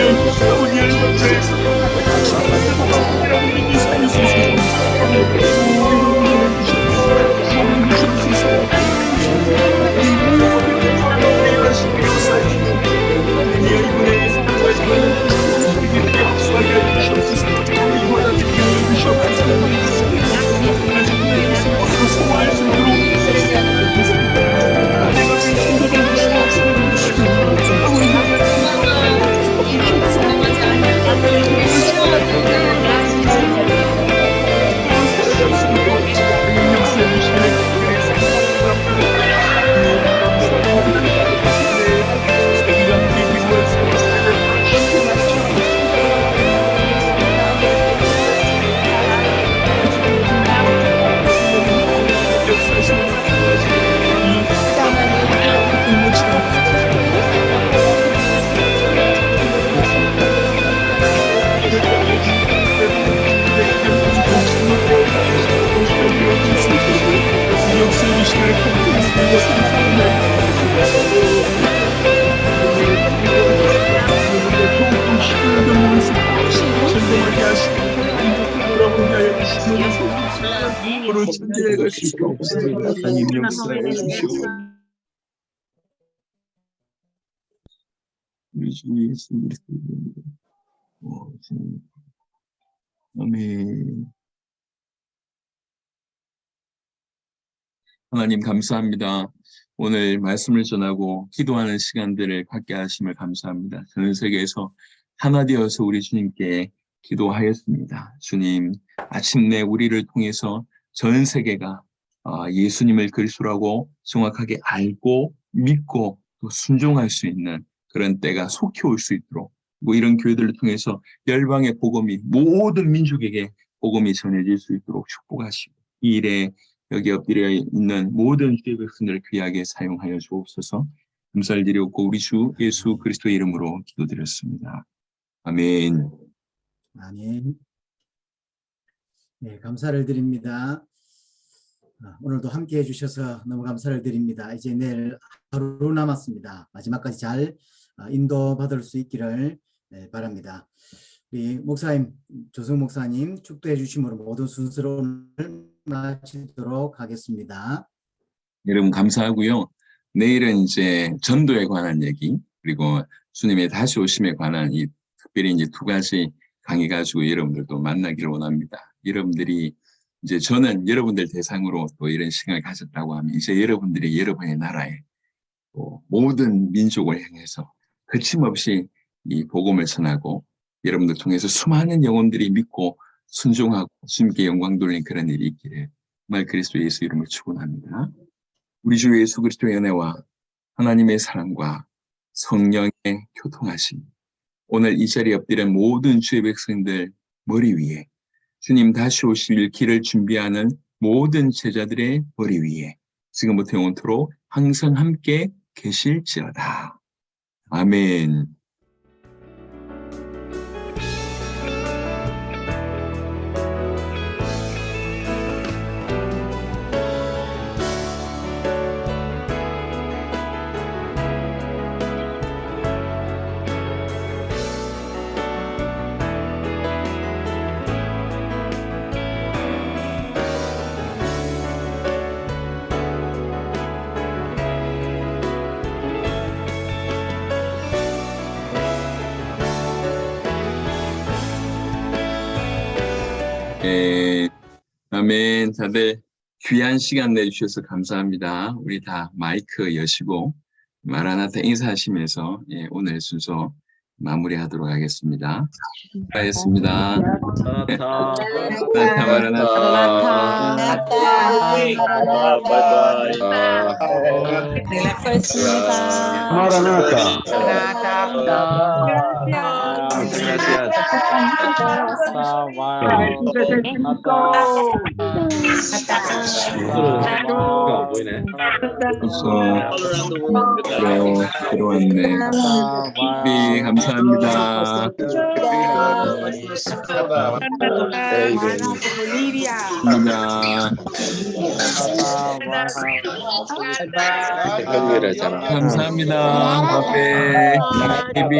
주님으로 존재할 수가 없습니다. 하나님 역사해 주시오. 우리 주 예수 그리스도의 이름으로. 아멘. 하나님 감사합니다. 오늘 말씀을 전하고 기도하는 시간들을 갖게 하심을 감사합니다. 전 세계에서 하나 되어서 우리 주님께 기도하였습니다. 주님, 아침내 우리를 통해서 전 세계가 예수님을 그리스도라고 정확하게 알고 믿고 또 순종할 수 있는 그런 때가 속히 올 수 있도록, 뭐 이런 교회들을 통해서 열방의 복음이 모든 민족에게 복음이 전해질 수 있도록 축복하시고, 이 일에 여기 엎드려 있는 모든 주의 백성들을 귀하게 사용하여 주옵소서. 감사를 드리옵고 우리 주 예수 그리스도의 이름으로 기도드렸습니다. 아멘. 아멘. 네, 감사를 드립니다. 오늘도 함께 해주셔서 너무 감사를 드립니다. 이제 내일 하루 남았습니다. 마지막까지 잘 인도받을 수 있기를 바랍니다. 우리 목사님, 조승 목사님 축도해 주심으로 모든 순서를 오늘 마치도록 하겠습니다. 여러분 감사하고요. 내일은 이제 전도에 관한 얘기, 그리고 주님의 다시 오심에 관한 특별히 이제 두 가지 강의 가지고 여러분들도 만나기를 원합니다. 여러분들이 이제 저는 여러분들 대상으로 또 이런 시간을 가졌다고 하면 이제 여러분들이 여러분의 나라에 또 모든 민족을 향해서 거침없이 이 복음을 전하고 여러분들 통해서 수많은 영혼들이 믿고 순종하고 주님께 영광 돌리는 그런 일이 있기를 정말 그리스도 예수 이름을 축원합니다. 우리 주 예수 그리스도의 은혜와 하나님의 사랑과 성령의 교통하심, 오늘 이 자리에 엎드린 모든 주의 백성들 머리 위에, 주님 다시 오실 길을 준비하는 모든 제자들의 머리 위에 지금부터 영원토록 항상 함께 계실지어다. 아멘. 아멘. 다들 귀한 시간 내주셔서 감사합니다. 우리 다 마이크 여시고 마라나타 인사하시면서 오늘 순서 마무리하도록 하겠습니다. 수고하셨습니다. 마라나타, 마라나타. 들어왔네. 우리 감사합니다. 감사합니다. 바베, 비비,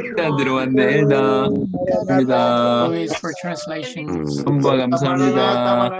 일단 들어왔네. 엘다. 감사합니다. 감사합니다.